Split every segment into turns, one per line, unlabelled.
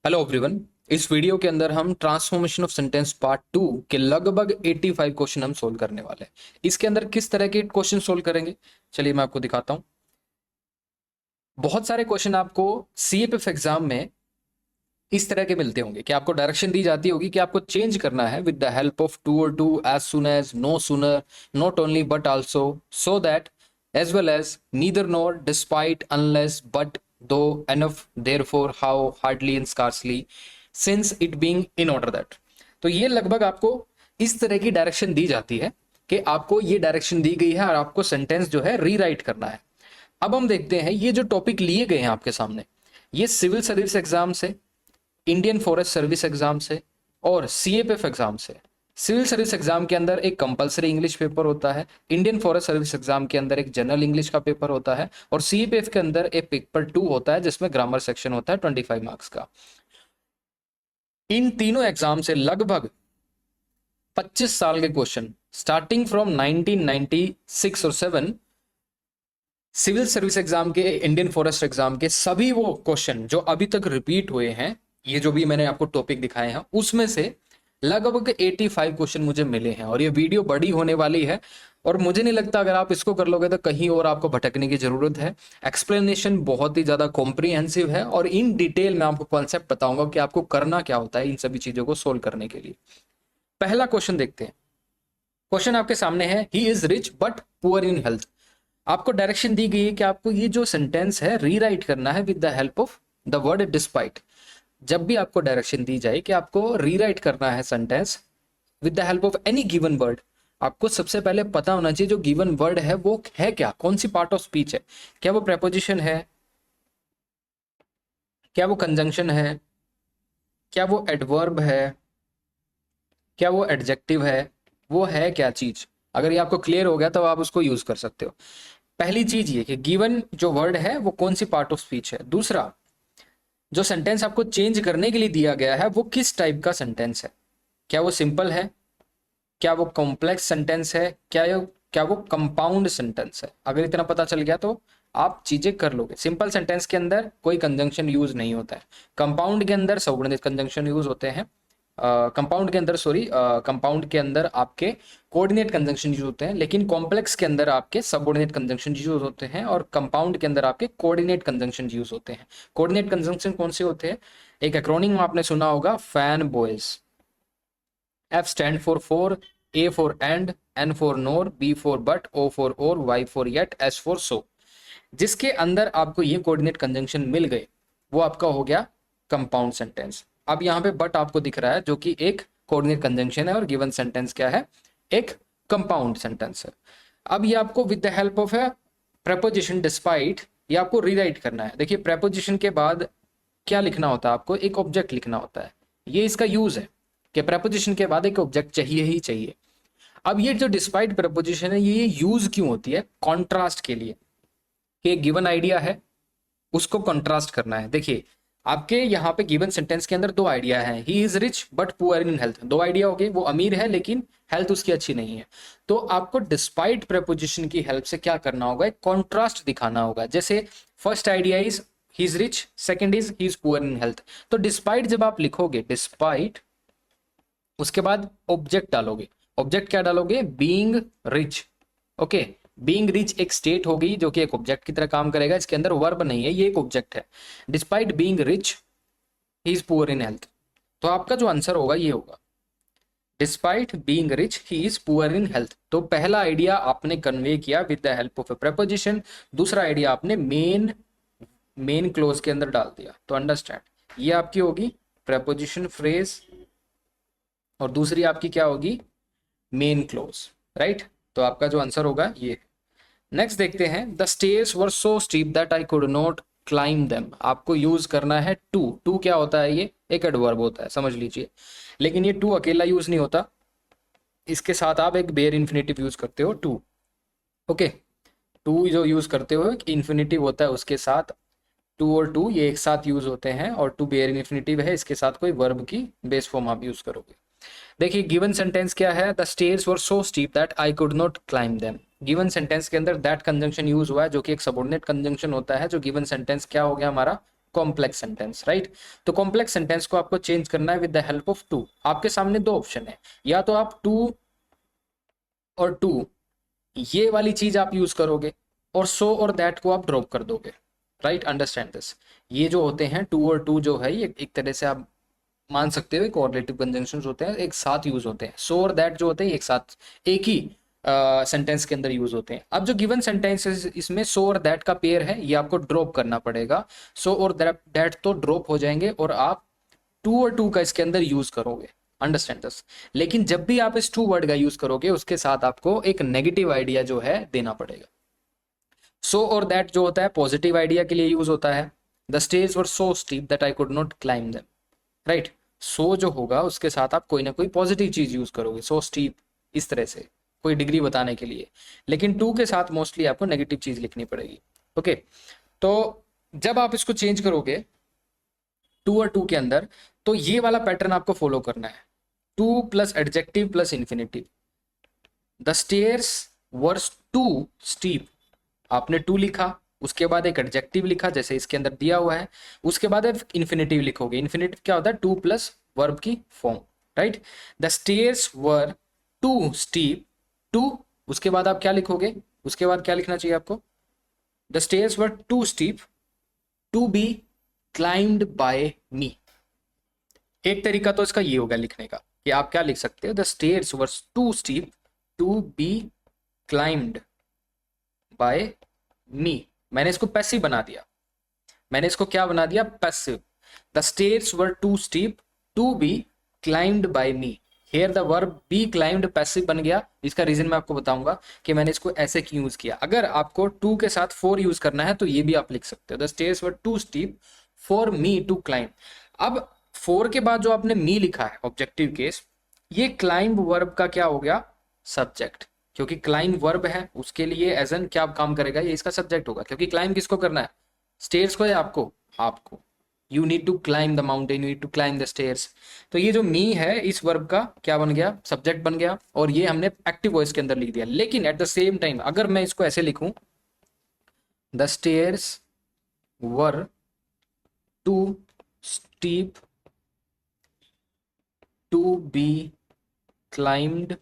Hello everyone. इस video के अंदर हम ट्रांसफॉर्मेशन ऑफ सेंटेंस पार्ट 2 के लगभग 85 क्वेश्चन हम सोल्व करने वाले हैं। इसके अंदर किस तरह के क्वेश्चन सोल्व करेंगे, चलिए मैं आपको दिखाता हूं। बहुत सारे क्वेश्चन आपको सीएपीएफ एग्जाम में इस तरह के मिलते होंगे कि आपको डायरेक्शन दी जाती होगी कि आपको चेंज करना है with the help of too और to, as soon as, no sooner, not only but also, so that, as well as, neither nor, despite, unless, but, though, enough, therefore, how, hardly and scarcely, since, it being, in order that. तो ये लगभग आपको इस तरह की direction दी जाती है कि आपको ये डायरेक्शन दी गई है और आपको सेंटेंस जो है रीराइट करना है। अब हम देखते हैं ये जो टॉपिक लिए गए हैं आपके सामने, ये सिविल सर्विस एग्जाम से, इंडियन फॉरेस्ट सर्विस एग्जाम से और सीएपीएफ एग्जाम से। सिविल सर्विस एग्जाम के अंदर एक कंपलसरी इंग्लिश पेपर होता है, इंडियन फॉरेस्ट सर्विस एग्जाम के अंदर एक जनरल इंग्लिश का पेपर होता है और सीएपीएफ के अंदर एक पेपर 2 होता है जिसमें ग्रामर सेक्शन होता है 25 मार्क्स का। इन तीनों एग्जाम से लगभग 25 साल के क्वेश्चन स्टार्टिंग फ्रॉम 1996 और 7, सिविल सर्विस एग्जाम के, इंडियन फॉरेस्ट एग्जाम के सभी वो क्वेश्चन जो अभी तक रिपीट हुए हैं, ये जो भी मैंने आपको टॉपिक दिखाए हैं उसमें से लगभग 85 क्वेश्चन मुझे मिले हैं और ये वीडियो बड़ी होने वाली है और मुझे नहीं लगता अगर आप इसको कर लोगे तो कहीं और आपको भटकने की जरूरत है। एक्सप्लेनेशन बहुत ही ज्यादा कॉम्प्रिहेंसिव है और इन डिटेल में आपको कॉन्सेप्ट बताऊंगा कि आपको करना क्या होता है इन सभी चीजों को सोल्व करने के लिए। पहला क्वेश्चन देखते हैं। क्वेश्चन आपके सामने है, he is rich but poor in health. आपको डायरेक्शन दी गई है कि आपको ये जो सेंटेंस है रीराइट करना है with the help of the word despite. जब भी आपको डायरेक्शन दी जाए कि आपको रीराइट करना है sentence with the help of any given word, आपको सबसे पहले पता होना चाहिए जो गिवन वर्ड है वो है क्या, कौन सी पार्ट ऑफ स्पीच है। क्या वो प्रेपोजिशन है, क्या वो कंजंक्शन है, क्या वो एडवर्ब है, क्या वो एडजेक्टिव है, वो है क्या चीज। अगर ये आपको क्लियर हो गया तो आप उसको यूज कर सकते हो। पहली चीज ये कि गिवन जो वर्ड है वो कौन सी पार्ट ऑफ स्पीच है। दूसरा, जो सेंटेंस आपको चेंज करने के लिए दिया गया है वो किस टाइप का सेंटेंस है। क्या वो सिंपल है, क्या वो कॉम्प्लेक्स सेंटेंस है, क्या वो कंपाउंड सेंटेंस है। अगर इतना पता चल गया तो आप चीजें कर लोगे। सिंपल सेंटेंस के अंदर कोई कंजंक्शन यूज नहीं होता है, कंपाउंड के अंदर सबऑर्डिनेट कंजंक्शन यूज होते हैं। कंपाउंड के अंदर आपके कोऑर्डिनेट कंजंक्शन यूज होते हैं, लेकिन कॉम्प्लेक्स के अंदर आपके सबऑर्डिनेट कंजंक्शन यूज होते हैं और कंपाउंड के अंदर आपके कोऑर्डिनेट कंजंक्शन यूज होते हैं। कोऑर्डिनेट कंजंक्शन कौन से होते हैं, एक एक्रोनिम आपने सुना होगा, fan boys. F stand for for, A for and, N for nor, B for but, O for or, Y for yet, S for so. जिसके अंदर आपको ये कोऑर्डिनेट कंजंक्शन मिल गए वो आपका हो गया कंपाउंड सेंटेंस। अब यहाँ पे बट आपको दिख रहा है जो कि एक कोऑर्डिनेट कंजंक्शन है और गिवन सेंटेंस क्या है, एक कंपाउंड सेंटेंस है। अब ये आपको विद द हेल्प ऑफ है प्रेपोजिशन डिस्पाइट ये आपको रीराइट करना है। देखिए प्रेपोजिशन के बाद क्या लिखना होता है, आपको एक ऑब्जेक्ट लिखना होता है। ये इसका यूज है कि प्रेपोजिशन के बाद एक ऑब्जेक्ट चाहिए ही चाहिए। अब ये जो डिस्पाइट प्रेपोजिशन है ये यूज क्यों होती है, कॉन्ट्रास्ट के लिए, कि एक गिवन आइडिया है उसको कंट्रास्ट करना है। देखिए आपके यहाँ पे गिवन सेंटेंस के अंदर दो आइडिया हैं, he is rich but poor in health. दो आइडिया हो गए, वो अमीर है लेकिन हेल्थ उसकी अच्छी नहीं है। तो आपको डिस्पाइट प्रेपोजिशन की हेल्प से क्या करना होगा, एक कॉन्ट्रास्ट दिखाना होगा। जैसे first idea is he is rich, second is he is poor in health. तो डिस्पाइट जब आप लिखोगे, डिस्पाइट उसके बाद ऑब्जेक्ट डालोगे। ऑब्जेक्ट क्या डालोगे, being rich. Okay, being rich एक स्टेट होगी जो कि एक ऑब्जेक्ट की तरह काम करेगा, इसके अंदर वर्ब नहीं है, ये एक ऑब्जेक्ट है। Despite being rich he is poor in health. तो आपका जो आंसर होगा ये होगा, despite being rich he is poor in health. तो पहला आइडिया आपने कन्वे किया with the help of A preposition, दूसरा आइडिया आपने मेन क्लोज के अंदर डाल दिया। तो अंडरस्टैंड, ये आपकी होगी प्रेपोजिशन फ्रेज और दूसरी आपकी क्या होगी, मेन क्लोज, राइट। तो आपका जो आंसर होगा ये। नेक्स्ट देखते हैं, the stairs were so steep that I could not climb them. आपको यूज करना है टू। टू क्या होता है, ये एक एडवर्ब होता है, समझ लीजिए। लेकिन ये टू अकेला यूज नहीं होता, इसके साथ आप एक बेयर इन्फिनेटिव यूज करते हो टू। ओके, टू जो यूज करते हो एक इन्फिनेटिव होता है उसके साथ, टू और टू ये एक साथ यूज होते हैं और टू बेयर इन्फिनेटिव है, इसके साथ कोई वर्ब की बेस फॉर्म आप यूज करोगे। देखिए गिवन सेंटेंस क्या है, the stairs were so steep that I could not climb them. Given sentence के अंदर दैट कंजंक्शन यूज हुआ है जो कि एक सबऑर्डिनेट कंजंक्शन होता है। जो गिवन सेंटेंस क्या हो गया हमारा, कॉम्प्लेक्स सेंटेंस, राइट। तो कॉम्प्लेक्स सेंटेंस को आपको चेंज करना है with the help of to. आपके सामने दो ऑप्शन है, या तो आप टू और टू ये वाली चीज आप यूज करोगे और सो और दैट को आप ड्रॉप कर दोगे, राइट। Understand this. ये जो होते हैं टू और टू जो है ये एक तरह से आप मान सकते हो कोरिलेटिव कंजंक्शंस होते हैं, एक साथ यूज होते हैं। सो और दैट जो होते हैं एक साथ एक ही सेंटेंस के अंदर यूज होते हैं। अब जो गिवन सेंटेंस है इसमें सो और दैट का पेयर है, ये आपको ड्रॉप करना पड़ेगा। सो और दैट तो ड्रॉप हो जाएंगे और आप टू और टू का इसके अंदर यूज करोगे। Understand this. लेकिन जब भी आप इस टू वर्ड का यूज करोगे उसके साथ आपको एक नेगेटिव आइडिया जो है देना पड़ेगा। सो और दैट जो होता है पॉजिटिव आइडिया के लिए यूज होता है। The stage were so steep that I could not climb them, right. So जो होगा उसके साथ आप कोई ना कोई पॉजिटिव चीज यूज करोगे, सो स्टीप इस तरह से कोई डिग्री बताने के लिए। लेकिन टू के साथ मोस्टली आपको नेगेटिव चीज लिखनी पड़ेगी। ओके, तो जब आप इसको चेंज करोगे टू और टू के अंदर, तो ये वाला पैटर्न आपको फॉलो करना है। To plus adjective plus infinitive. The stairs were too steep, आपने टू लिखा, उसके बाद एक एडजेक्टिव लिखा जैसे इसके अंदर दिया हुआ है, उसके बाद इन्फिनेटिव लिखोगे। इन्फिनेटिव क्या होता है? टू प्लस वर्ब की form, right. The stairs were too steep, to, उसके बाद आप क्या लिखोगे? उसके बाद क्या लिखना चाहिए आपको? The stairs were too steep to be climbed by me. एक तरीका तो इसका ये होगा लिखने का कि आप क्या लिख सकते हो? The stairs were too steep to be climbed by me. मैंने इसको पैसिव बना दिया। मैंने इसको क्या बना दिया? Passive. The stairs were too steep to be climbed by me. Here the verb be climbed passive बन गया। इसका रीजन मैं आपको बताऊंगा कि मैंने इसको ऐसे क्यों यूज किया। अगर आपको टू के साथ फोर यूज करना है तो ये भी आप लिख सकते हो, the stairs were too steep for me to climb. अब फोर के बाद जो आपने मी लिखा है ऑब्जेक्टिव केस, ये क्लाइंब वर्ब का क्या हो गया? सब्जेक्ट। क्योंकि क्लाइंब वर्ब है उसके लिए एज एन क्या काम करेगा? ये इसका सब्जेक्ट होगा। क्योंकि क्लाइंब किसको करना है? स्टेयर्स को या आपको? आपको। You need to climb the mountain, you need to climb the stairs. तो ये जो मी है इस वर्ब का क्या बन गया? सब्जेक्ट बन गया। और ये हमने एक्टिव वॉइस के अंदर लिख दिया। लेकिन एट द सेम टाइम अगर मैं इसको ऐसे लिखूं, the stairs were too steep to be climbed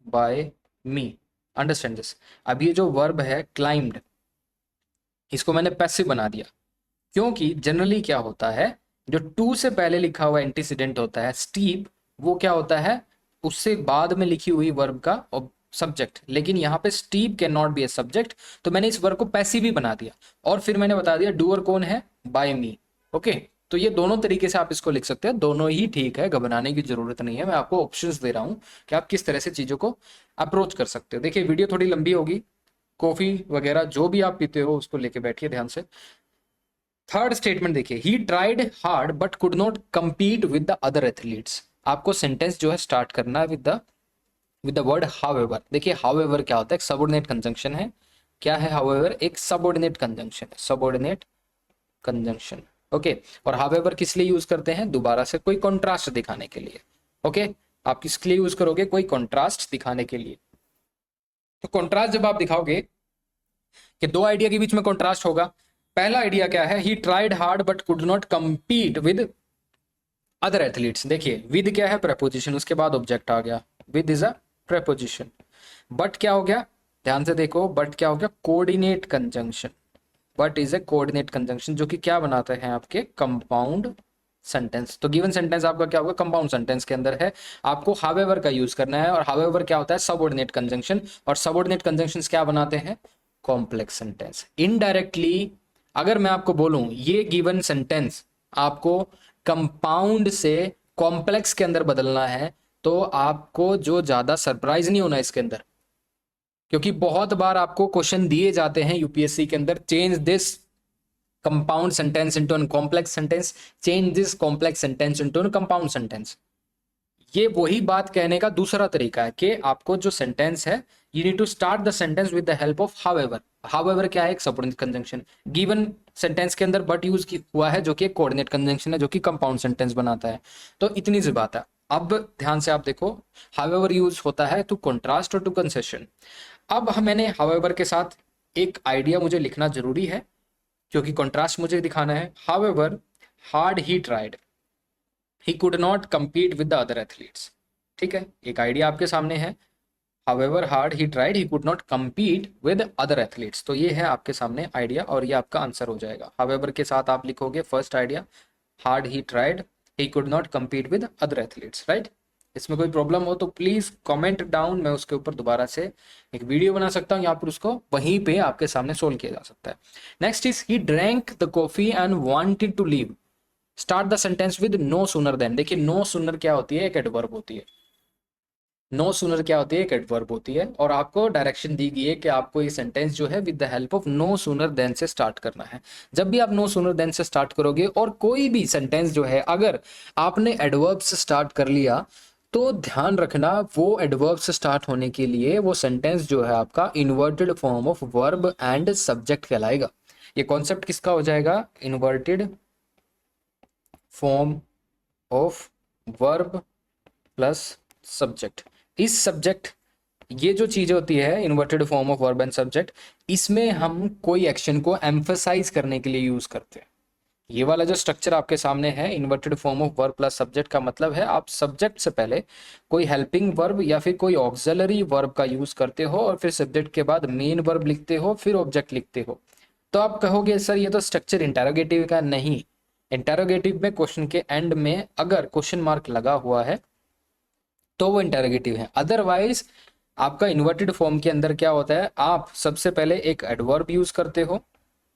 by me. Understand this. अब ये जो वर्ब है क्लाइंब्ड, इसको मैंने पैसिव बना दिया। क्योंकि जनरली क्या होता है, जो टू से पहले लिखा हुआ एंटीसीडेंट होता है स्टीप, वो क्या होता है? उससे बाद में लिखी हुई वर्ब का सब्जेक्ट। लेकिन यहाँ पे steep can not B a subject, तो मैंने इस वर्ब को पैसिव ही बना दिया। और फिर मैंने बता दिया डूअर कौन है? बाय मी। ओके, तो ये दोनों तरीके से आप इसको लिख सकते हैं, दोनों ही ठीक है, घबराने की जरूरत नहीं है। मैं आपको ऑप्शंस दे रहा हूं कि आप किस तरह से चीजों को अप्रोच कर सकते हो। देखिए वीडियो थोड़ी लंबी होगी, कॉफी वगैरह जो भी आप पीते हो उसको लेके बैठिए ध्यान से। थर्ड स्टेटमेंट देखिए, he tried hard but could not compete with the other athletes. आपको सेंटेंस जो है स्टार्ट करना है विद द वर्ड हाउएवर। देखिए हाउएवर क्या होता है? एक सबऑर्डिनेट कंजंक्शन है। क्या है हाउएवर? एक सबऑर्डिनेट कंजंक्शन है, सबऑर्डिनेट कंजंक्शन। ओके, और हाउएवर किस लिए यूज करते हैं? दोबारा से कोई कॉन्ट्रास्ट दिखाने के लिए। ओके, आप किसके लिए यूज करोगे? कोई कॉन्ट्रास्ट दिखाने के लिए। तो कॉन्ट्रास्ट जब आप दिखाओगे कि दो आइडिया के बीच में कॉन्ट्रास्ट होगा। पहला आइडिया क्या है? He tried hard but could not compete with other athletes. देखिए विद क्या है? प्रेपोजिशन, उसके बाद ऑब्जेक्ट आ गया। With is a preposition. But क्या हो गया? ध्यान से देखो, बट क्या हो गया? Coordinate conjunction. But is a coordinate conjunction जो कि क्या बनाते हैं? आपके कंपाउंड सेंटेंस। तो गिवन सेंटेंस आपका क्या होगा? कंपाउंड सेंटेंस के अंदर है। आपको हाउएवर का यूज करना है। और हाउएवर क्या होता है? Subordinate conjunction. और सबऑर्डिनेट कंजंक्शंस क्या बनाते हैं? Complex sentence. इनडायरेक्टली अगर मैं आपको बोलूं ये गिवन सेंटेंस आपको कंपाउंड से कॉम्प्लेक्स के अंदर बदलना है, तो आपको जो ज्यादा सरप्राइज नहीं होना इसके अंदर। क्योंकि बहुत बार आपको क्वेश्चन दिए जाते हैं यूपीएससी के अंदर, change this compound sentence into an complex sentence, change this complex sentence into an compound sentence. ये वही बात कहने का दूसरा तरीका है कि आपको जो सेंटेंस है, you need to start the sentence with the help of however. However क्या है? एक सबऑर्डिनेट कंजंक्शन। गिवन सेंटेंस के अंदर बट यूज हुआ है जो कि एक कोऑर्डिनेट कंजंक्शन है जो कि कंपाउंड सेंटेंस बनाता है। तो इतनी सी बात है। अब ध्यान से आप देखो, हाउएवर यूज होता है टू कंट्रास्ट और टू कंसेशन। अब मैंने हाउएवर के साथ एक आइडिया मुझे लिखना जरूरी है क्योंकि कॉन्ट्रास्ट मुझे दिखाना है। However hard he tried, he could not compete with the other athletes. ठीक है, एक आइडिया आपके सामने है, however hard he tried he could not compete with other athletes. तो ये है आपके सामने आइडिया और ये आपका आंसर हो जाएगा। हाउएवर के साथ आप लिखोगे first idea, hard he tried he could not compete with other athletes, right. इसमें कोई प्रॉब्लम हो तो प्लीज कमेंट डाउन, मैं उसके ऊपर दोबारा से एक वीडियो बना सकता हूँ या फिर उसको वहीं पे आपके सामने सोल्व किया जा सकता है। Next is he drank the coffee and wanted to leave, start the sentence with no sooner than. देखिए नो सूनर क्या होती है, एक एडवर्ब होती है। नो सूनर क्या होती है, एक एडवर्ब होती है, और आपको डायरेक्शन दी गई है कि आपको ये सेंटेंस जो है with the help of no sooner than से स्टार्ट करना है। जब भी आप नो सूनर देन से स्टार्ट करोगे और कोई भी सेंटेंस जो है अगर आपने एडवर्ब से स्टार्ट कर लिया तो ध्यान रखना वो एडवर्ब से स्टार्ट होने के लिए वो सेंटेंस जो है आपका inverted form of verb and subject कहलाएगा। ये कॉन्सेप्ट किसका हो जाएगा, inverted form of verb plus subject. इस सब्जेक्ट, ये जो चीज होती है inverted form of verb and subject, इसमें हम कोई एक्शन को एम्फसाइज करने के लिए यूज करते हैं। ये वाला जो स्ट्रक्चर आपके सामने है inverted form of verb plus subject का मतलब है आप सब्जेक्ट से पहले कोई हेल्पिंग वर्ब या फिर कोई ऑक्सिलरी वर्ब का यूज करते हो और फिर सब्जेक्ट के बाद मेन वर्ब लिखते हो फिर ऑब्जेक्ट लिखते हो। तो आप कहोगे सर ये तो स्ट्रक्चर इंटेरोगेटिव का नहीं, इंटेरोगेटिव में क्वेश्चन के एंड में अगर क्वेश्चन मार्क लगा हुआ है तो वो इंटेरोगेटिव है। अदरवाइज आपका इन्वर्टेड फॉर्म के अंदर क्या होता है, आप सबसे पहले एक एडवर्ब यूज करते हो,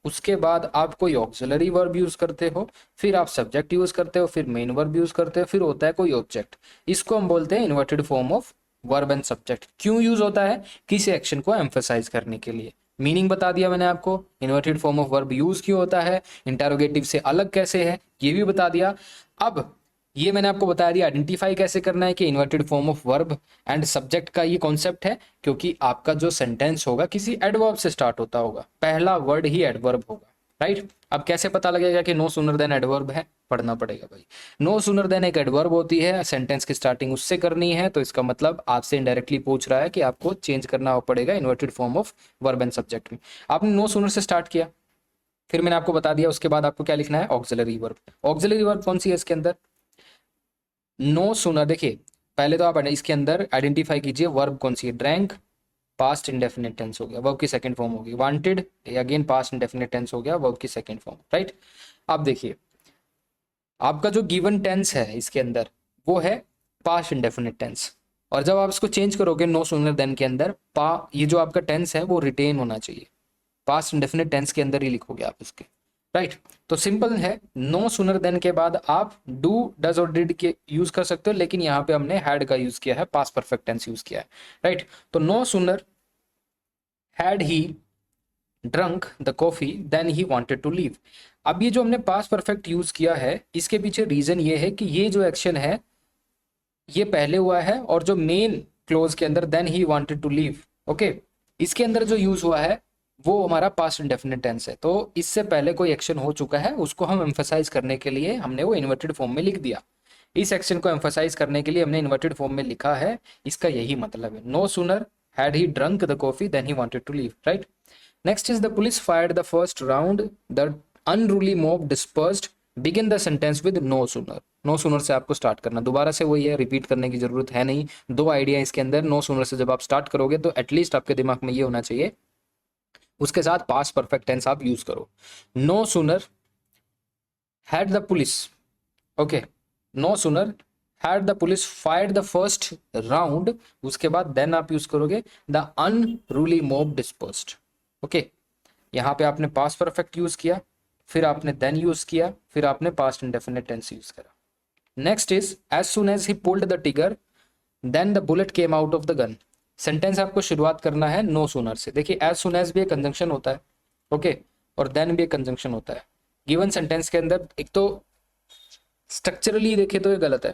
उसके बाद आप कोई ऑक्सिलरी वर्ब यूज करते हो, फिर आप सब्जेक्ट यूज करते हो, फिर मेन वर्ब यूज करते हो, फिर होता है कोई ऑब्जेक्ट। इसको हम बोलते हैं inverted form of verb and subject. क्यों यूज होता है, किसी एक्शन को एम्फसाइज करने के लिए। मीनिंग बता दिया मैंने आपको, inverted form of verb use क्यों होता है, इंटेरोगेटिव से अलग कैसे है ये भी बता दिया। अब ये मैंने आपको बता दिया आइडेंटिफाई कैसे करना है कि inverted form of verb and subject का ये कॉन्सेप्ट है, क्योंकि आपका जो सेंटेंस होगा किसी एडवर्ब से स्टार्ट होता होगा, पहला वर्ड ही एडवर्ब होगा, राइट। अब कैसे पता लगेगा कि नो सूनर देन एडवर्ब है, पढ़ना पड़ेगा भाई। नो सूनर देन एक एडवर्ब होती है, सेंटेंस की स्टार्टिंग उससे करनी है, तो इसका मतलब आपसे इनडायरेक्टली पूछ रहा है कि आपको चेंज करना पड़ेगा inverted form of verb and subject में। आपने नो सूनर से स्टार्ट किया, फिर मैंने आपको बता दिया उसके बाद आपको क्या लिखना है, ऑक्सिलरी वर्ब। ऑक्सिलरी वर्ब कौन सी है इसके अंदर, नो सूनर। देखिए पहले तो आप इसके अंदर आइडेंटिफाई कीजिए वर्ब कौन सी है, ड्रैंक पास्ट इंडेफिनिट टेंस हो गया, वर्ब की सेकंड फॉर्म होगी। Wanted again past indefinite tense हो गया, वर्ब की सेकंड फॉर्म, राइट। अब देखिए आपका जो गिवन टेंस है इसके अंदर वो है पास्ट इंडेफिनिट टेंस, और जब आप इसको चेंज करोगे नो सूनर देन के अंदर ये जो आपका टेंस है वो रिटेन होना चाहिए, पास्ट इंडेफिनिट टेंस के अंदर ही लिखोगे आप इसके, राइट। तो सिंपल है, नो सूनर देन के बाद आप डू डज और डिड के यूज कर सकते हो, लेकिन यहाँ पे हमने हैड का यूज किया है, पास्ट परफेक्ट टेंस यूज किया है, राइट। तो no sooner had he drunk the coffee than he wanted to leave. अब ये जो हमने पास्ट परफेक्ट यूज किया है इसके पीछे रीजन ये है कि ये जो एक्शन है ये पहले हुआ है और जो मेन क्लोज के अंदर than he wanted to leave, okay, इसके अंदर जो यूज हुआ है वो हमारा पास्ट इंडेफिनिट टेंस है। तो इससे पहले कोई एक्शन हो चुका है उसको हम एम्फसाइज करने के लिए हमने वो इन्वर्टेड फॉर्म में लिख दिया। इस एक्शन को एम्फसाइज करने के लिए हमने इन्वर्टेड फॉर्म में लिखा है, इसका यही मतलब है। No sooner had he drunk the coffee than he wanted to leave, right. Next is the police fired the first round the unruly mob dispersed, begin the sentence with no sooner. No sooner से आपको start करना, दोबारा से वही है, repeat करने की जरूरत है नहीं। दो आइडिया इसके अंदर, नो सूनर से जब आप स्टार्ट करोगे तो एटलीस्ट आपके दिमाग में ये होना चाहिए, उसके साथ पास्ट परफेक्ट टेंस आप यूज करो। No sooner had the police, okay, no sooner had the police fired the first round, उसके बाद देन आप यूज करोगे the unruly mob dispersed, okay. यहाँ पे आपने पास्ट परफेक्ट यूज किया, फिर आपने देन यूज किया, फिर आपने पास्ट इंडेफिनिट टेंस यूज करा। Next is as soon as he pulled the trigger then the bullet came out of the gun. Sentence आपको शुरुआत करना है नो सूनर से। देखिए एज सुन एज भी एक कंजंक्शन होता है, ओके, और देन भी एक कंजंक्शन होता है गिवन सेंटेंस के अंदर। एक तो स्ट्रक्चरली देखे तो ये गलत है,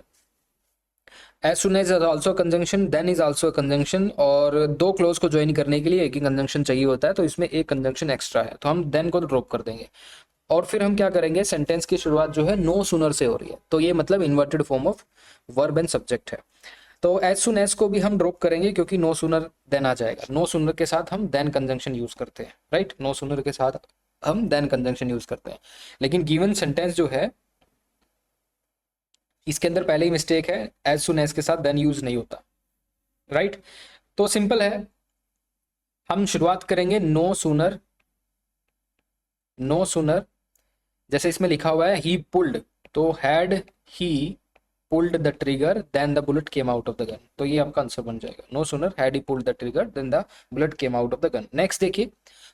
as soon as is also conjunction, then is also conjunction, और दो क्लोज को ज्वाइन करने के लिए एक ही कंजंक्शन चाहिए होता है, तो इसमें एक कंजंक्शन एक्स्ट्रा है, तो हम देन को ड्रॉप कर देंगे और फिर हम क्या करेंगे, सेंटेंस की शुरुआत जो है नो सूनर से हो रही है, तो ये मतलब inverted form of verb and subject है। तो एज सुन एज को भी हम ड्रॉप करेंगे क्योंकि नो सूनर देन आ जाएगा, नो सूनर के साथ हम देन कंजंक्शन यूज करते हैं, राइट। नो सूनर के साथ हम देन कंजंक्शन यूज करते हैं। लेकिन गिवन सेंटेंस जो है इसके अंदर पहले ही मिस्टेक है, एज सुन एज के साथ देन यूज नहीं होता, राइट। तो सिंपल है, हम शुरुआत करेंगे नो सूनर, नो सूनर जैसे इसमें लिखा हुआ है ही पुल्ड, तो had he pulled the trigger then the bullet came out of the gun, तो ये आपका आंसर बन जाएगा। No sooner had he pulled the trigger then the bullet came out of the gun. Next देखिए,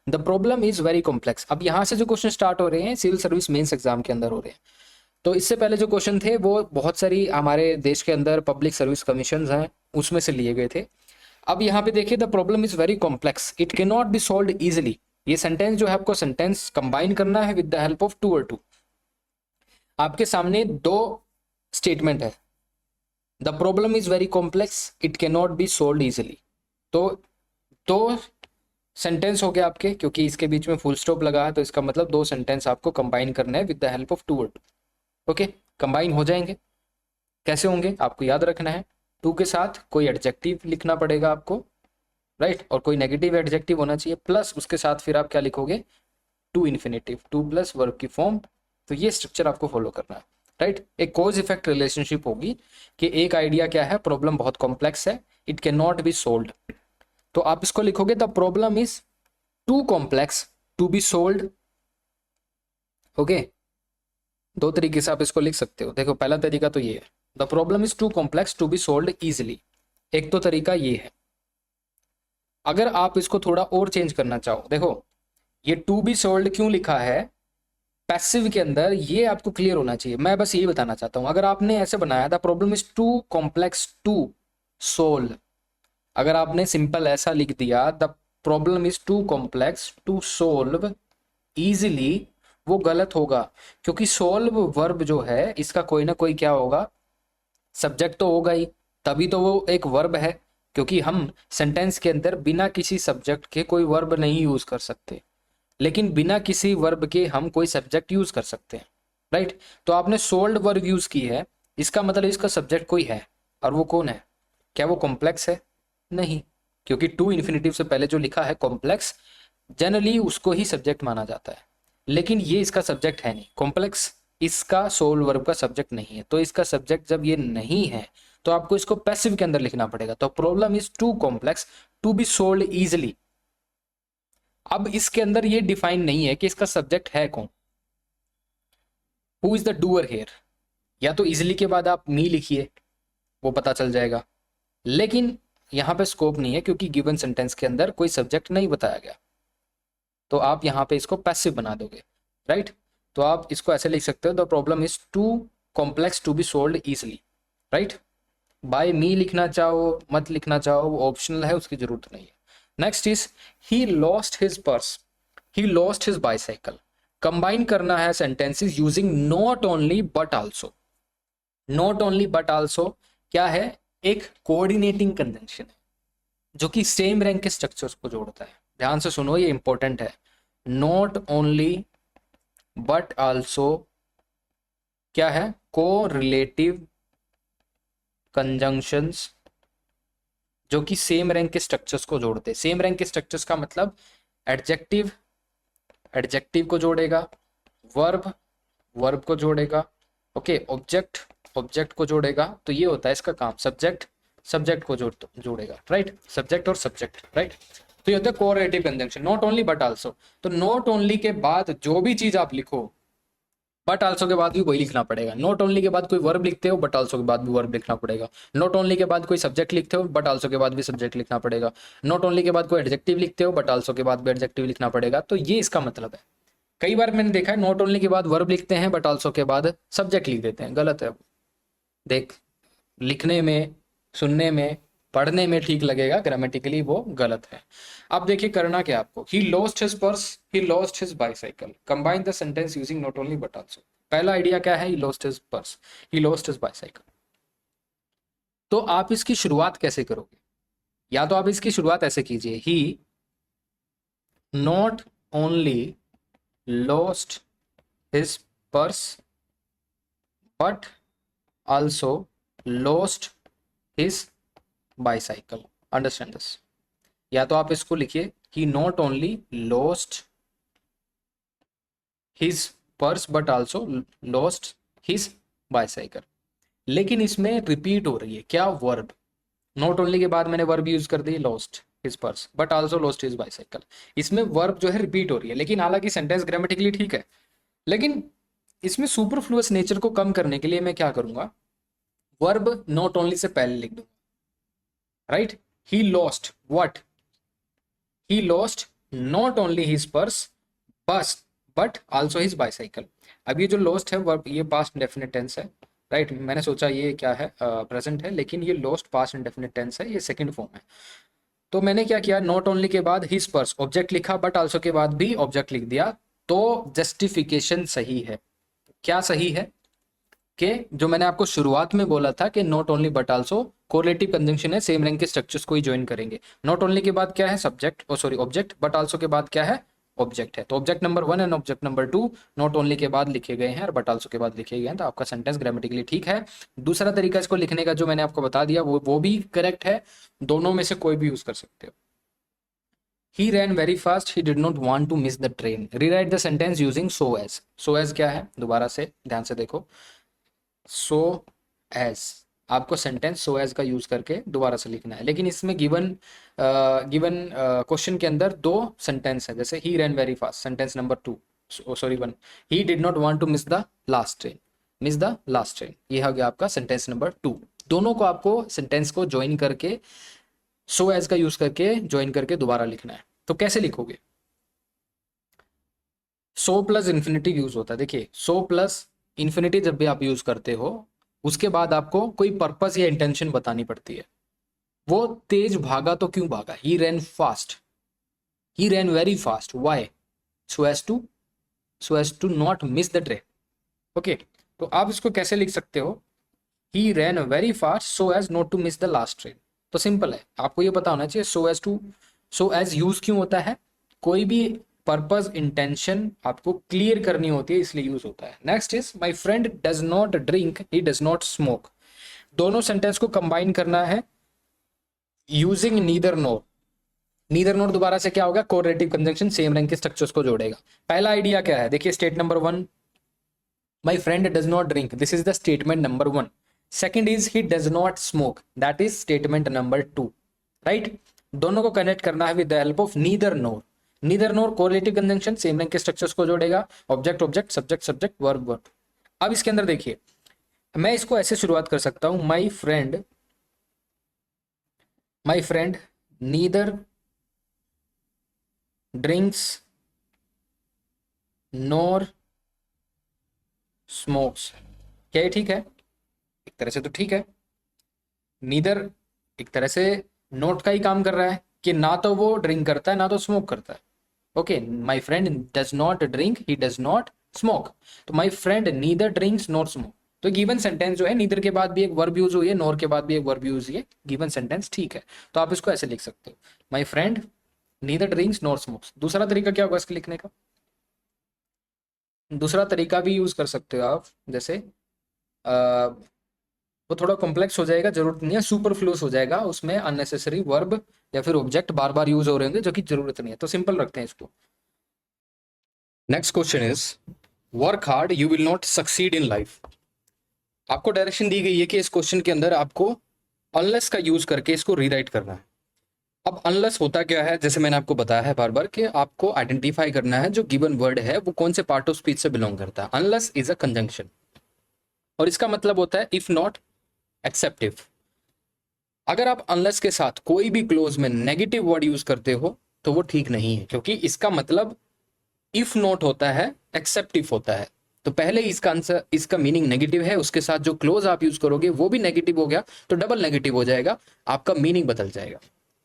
the problem is very complex. अब यहाँ से जो क्वेश्चन स्टार्ट हो रहे हैं सिविल सर्विस मेंस एग्जाम के अंदर हो रहे हैं। तो इससे पहले जो क्वेश्चन थे वो बहुत सारी हमारे देश के अंदर पब्लिक सर्विस कमीशन हैं उसमें से लिए गए थे। अब यहाँ पे देखिए, the problem is very complex, it can not be solve easily. ये सेंटेंस जो है आपको सेंटेंस कंबाइन करना है with the help of too और टू। आपके सामने दो स्टेटमेंट है, the problem is very complex, it can not be solve easily. तो दो सेंटेंस हो गए आपके, क्योंकि इसके बीच में फुल स्टॉप लगा है तो इसका मतलब दो सेंटेंस आपको कंबाइन करना है with the help of too और टू। ओके, कंबाइन हो जाएंगे। कैसे होंगे आपको याद रखना है, टू के साथ कोई एडजेक्टिव लिखना पड़ेगा आपको, राइट, और कोई नेगेटिव एडजेक्टिव होना चाहिए, प्लस उसके साथ फिर आप क्या लिखोगे, to infinitive, to plus verb की फॉर्म। तो ये स्ट्रक्चर आपको फॉलो करना है, राइट। एक कॉज इफेक्ट रिलेशनशिप होगी कि एक आइडिया क्या है, प्रॉब्लम बहुत कॉम्प्लेक्स है, it can not be solved, तो आप इसको लिखोगे the problem is too complex to be solved. Okay, दो तरीके से आप इसको लिख सकते हो। देखो पहला तरीका तो ये है, the problem is too complex to be solved easily, एक तो तरीका ये है। अगर आप इसको थोड़ा और चेंज करना चाहो, देखो ये टू बी सोल्व्ड क्यों लिखा है पैसिव के अंदर, ये आपको क्लियर होना चाहिए। मैं बस ये बताना चाहता हूं, अगर आपने ऐसे बनाया the problem is too complex to solve, अगर आपने सिंपल ऐसा लिख दिया the problem is too complex to solve easily, वो गलत होगा, क्योंकि सोल्व वर्ब जो है इसका कोई ना कोई क्या होगा, सब्जेक्ट तो होगा ही, तभी तो वो एक वर्ब है। क्योंकि हम सेंटेंस के अंदर बिना किसी सब्जेक्ट के कोई वर्ब नहीं यूज कर सकते, लेकिन बिना किसी वर्ब के हम कोई सब्जेक्ट यूज कर सकते हैं, राइट। तो आपने सोल्ड वर्ब यूज की है, इसका मतलब इसका सब्जेक्ट कोई है, और वो कौन है, क्या वो कॉम्प्लेक्स है, नहीं, क्योंकि टू इन्फिनेटिव से पहले जो लिखा है कॉम्प्लेक्स, जनरली उसको ही सब्जेक्ट माना जाता है, लेकिन ये इसका सब्जेक्ट है नहीं, कॉम्प्लेक्स इसका सोल वर्ब का सब्जेक्ट नहीं है। तो इसका सब्जेक्ट जब ये नहीं है तो आपको इसको पैसिव के अंदर लिखना पड़ेगा। तो problem is too complex to be solved easily. अब इसके अंदर ये डिफाइन नहीं है कि इसका सब्जेक्ट है कौन, who is the doer here, या तो इजिली के बाद आप मी लिखिए वो पता चल जाएगा, लेकिन यहां पे स्कोप नहीं है क्योंकि गिवन सेंटेंस के अंदर कोई सब्जेक्ट नहीं बताया गया, तो आप यहां पे इसको पैसिव बना दोगे, राइट। तो आप इसको ऐसे लिख सकते हो, the problem is too complex to be solved easily, right. By me लिखना चाहो मत लिखना चाहो वो ऑप्शनल है, उसकी जरूरत नहीं है। Next is he lost his purse, he lost his bicycle. Combine करना है sentences using not only but also. Not only but also क्या है, एक कोऑर्डिनेटिंग कंजंक्शन है जो कि सेम रैंक के स्ट्रक्चर्स को जोड़ता है। ध्यान से सुनो, ये इंपॉर्टेंट है। नॉट ओनली बट आल्सो क्या है, को रिलेटिव कंजंक्शंस जो कि सेम रैंक के स्ट्रक्चर्स को जोड़ते हैं। सेम रैंक के स्ट्रक्चर्स का मतलब एडजेक्टिव एडजेक्टिव को जोड़ेगा, वर्ब वर्ब को जोड़ेगा, ओके, ऑब्जेक्ट ऑब्जेक्ट को जोड़ेगा। तो ये होता है इसका काम, सब्जेक्ट सब्जेक्ट को जोड़ेगा, राइट, सब्जेक्ट और सब्जेक्ट, राइट। तो ये होता है correlative conjunction, not only but also. तो नॉट ओनली के बाद जो भी चीज आप लिखो, बट आल्सो के बाद भी वही लिखना पड़ेगा। नॉट ओनली के बाद कोई वर्ब लिखते हो, बट आल्सो के बाद भी वर्ब लिखना पड़ेगा। नॉट ओनली के बाद कोई सब्जेक्ट लिखते हो, बट आल्सो के बाद भी सब्जेक्ट लिखना पड़ेगा। नॉट ओनली के बाद कोई एडजेक्टिव लिखते हो, बट आल्सो के बाद भी एडजेक्टिव लिखना पड़ेगा। तो ये इसका मतलब है। कई बार मैंने देखा है नॉट ओनली के बाद वर्ब लिखते हैं, बट आल्सो के बाद सब्जेक्ट लिख देते हैं, गलत है। देख, लिखने में, सुनने में, पढ़ने में ठीक लगेगा, ग्रामेटिकली वो गलत है। अब देखिए करना क्या आपको, he lost his purse, he lost his bicycle. Combine the sentence using not only but also. पहला आइडिया क्या है, he lost his purse, he lost his bicycle. तो आप इसकी शुरुआत कैसे करोगे, या तो आप इसकी शुरुआत ऐसे कीजिए, he not only lost his purse but also lost his bicycle. Understand this. या तो आप इसको लिखिए, he not only lost his purse but also lost his bicycle. लेकिन इसमें रिपीट हो रही है क्या, वर्ब। नॉट ओनली के बाद मैंने वर्ब यूज कर दी, lost his purse but also lost his bicycle. इसमें वर्ब जो है रिपीट हो रही है, लेकिन हालांकि सेंटेंस ग्रामेटिकली ठीक है, लेकिन इसमें सुपरफ्लुअस नेचर को कम करने के लिए मैं क्या करूंगा, वर्ब नॉट ओनली से पहले लिख दूंगा। Right, he lost what, he lost not only his purse बस बट आल्सो हिज बाइसाइकिल। अब ये जो लॉस्ट है वर्ब, ये पास्ट इंडेफिनिट टेंस है। राइट, मैंने सोचा ये क्या है, प्रेजेंट है, लेकिन ये लॉस्ट पास्ट इंडेफिनिट टेंस है, ये सेकंड फॉर्म है। तो मैंने क्या किया, नॉट ओनली के बाद हिज पर्स ऑब्जेक्ट लिखा, बट आल्सो के बाद भी ऑब्जेक्ट लिख दिया। तो जस्टिफिकेशन सही है। क्या सही है कि जो मैंने आपको शुरुआत में बोला था कि not only but also correlative conjunction है, सेम रैंक के स्ट्रक्चर्स को ही ज्वाइन करेंगे। नॉट ओनली के बाद क्या है, subject, oh sorry object, but also के बाद क्या है, ऑब्जेक्ट है। तो object number 1 and object number 2 not only के बाद लिखे गए हैं और बट आल्सो के बाद लिखे गए हैं, तो आपका सेंटेंस ग्रामेटिकली ठीक है। दूसरा तरीका इसको लिखने का जो मैंने आपको बता दिया वो भी करेक्ट है। दोनों में से कोई भी यूज कर सकते हो। He ran very fast. He did not want to miss the train. Rewrite the sentence using so as. So as क्या है, दोबारा से ध्यान से देखो। so as आपको सेंटेंस so as का यूज करके दोबारा से लिखना है, लेकिन इसमें गिवन क्वेश्चन के अंदर दो सेंटेंस है, जैसे he ran very fast, sentence number 2 sorry 1, he did not want to miss the last train, miss the last train, ये हो गया आपका सेंटेंस नंबर 2। दोनों को आपको सेंटेंस को ज्वाइन करके सो एज का यूज करके ज्वाइन करके दोबारा लिखना है। तो कैसे लिखोगे, सो प्लस इन्फिनिटिव यूज होता है। देखिए, सो प्लस इन्फिनिटी जब भी आप यूज करते हो, उसके बाद आपको कोई पर्पस या इंटेंशन बतानी पड़ती है। वो तेज भागा तो क्यों भागा, he ran fast, he ran very fast, why, so as to not miss the train. Okay, तो आप इसको कैसे लिख सकते हो, he ran very fast so as not to miss the last train. तो सिंपल है, आपको ये पता होना चाहिए सो एज यूज क्यों होता है, कोई भी पर्पस इंटेंशन आपको क्लियर करनी होती है, इसलिए यूज होता है। Next is my friend does not drink, he does not smoke. दोनों सेंटेंस को कंबाइन करना है यूजिंग नीदर नोर। नीदर नोर दोबारा से क्या होगा, कोरिलेटिव कंजंक्शन, सेम रैंक के स्ट्रक्चर्स को जोड़ेगा। पहला आइडिया क्या है, देखिए state number 1, my friend does not drink, this is the statement number 1। Second is he does not smoke, that is statement number 2। Right, दोनों को कनेक्ट करना है with the help of neither NOR. Neither NOR correlative conjunction, same rank के structures को जोड़ेगा, object object subject subject verb verb. अब इसके अंदर देखिए, मैं इसको ऐसे शुरुआत कर सकता हूं, my friend neither drinks NOR smokes. क्या ये ठीक है, एक तरह से तो ठीक है। नीदर एक तरह से नोट का ही काम कर रहा है कि ना तो वो ड्रिंक करता है ना तो स्मोक करता है। Okay, my friend does not drink, he does not smoke, तो my friend neither drinks not smoke. तो गिवन सेंटेंस जो है, नीदर के बाद भी एक वर्ब यूज हुई है, नॉर के बाद भी एक वर्ब यूज हुई है, गिवन सेंटेंस ठीक है। तो आप इसको ऐसे लिख सकते हो, my friend neither drinks nor smokes. दूसरा तरीका क्या होगा इसके लिखने का, दूसरा तरीका भी यूज कर सकते हो आप, जैसे वो थोड़ा कॉम्प्लेक्स हो जाएगा, जरूरत नहीं है, सुपरफ्लूस हो जाएगा, उसमें अननेसेसरी वर्ब या फिर ऑब्जेक्ट बार बार यूज हो रहे होंगे जो कि जरूरत नहीं है, तो सिंपल रखते हैं इसको। Next question is work hard you will not succeed in life. आपको डायरेक्शन दी गई है कि इस क्वेश्चन के अंदर आपको अनलेस का यूज करके इसको रीराइट करना है। अब अनलेस होता क्या है, जैसे मैंने आपको बताया है बार बार कि आपको आइडेंटिफाई करना है जो गिवन वर्ड है वो कौन से पार्ट ऑफ स्पीच से बिलोंग करता है। अनलेस इज अ कंजंक्शन और इसका मतलब होता है इफ नॉट एक्सेप्टिव। अगर आप अनलेस के साथ कोई भी क्लोज में नेगेटिव वर्ड यूज करते हो तो वो ठीक नहीं है, क्योंकि इसका मतलब इफ नॉट होता है, एक्सेप्टिव होता है। तो पहले इसका आंसर, इसका मीनिंग नेगेटिव है, उसके साथ जो क्लोज आप यूज करोगे वो भी नेगेटिव हो गया, तो डबल नेगेटिव हो जाएगा, आपका मीनिंग बदल जाएगा।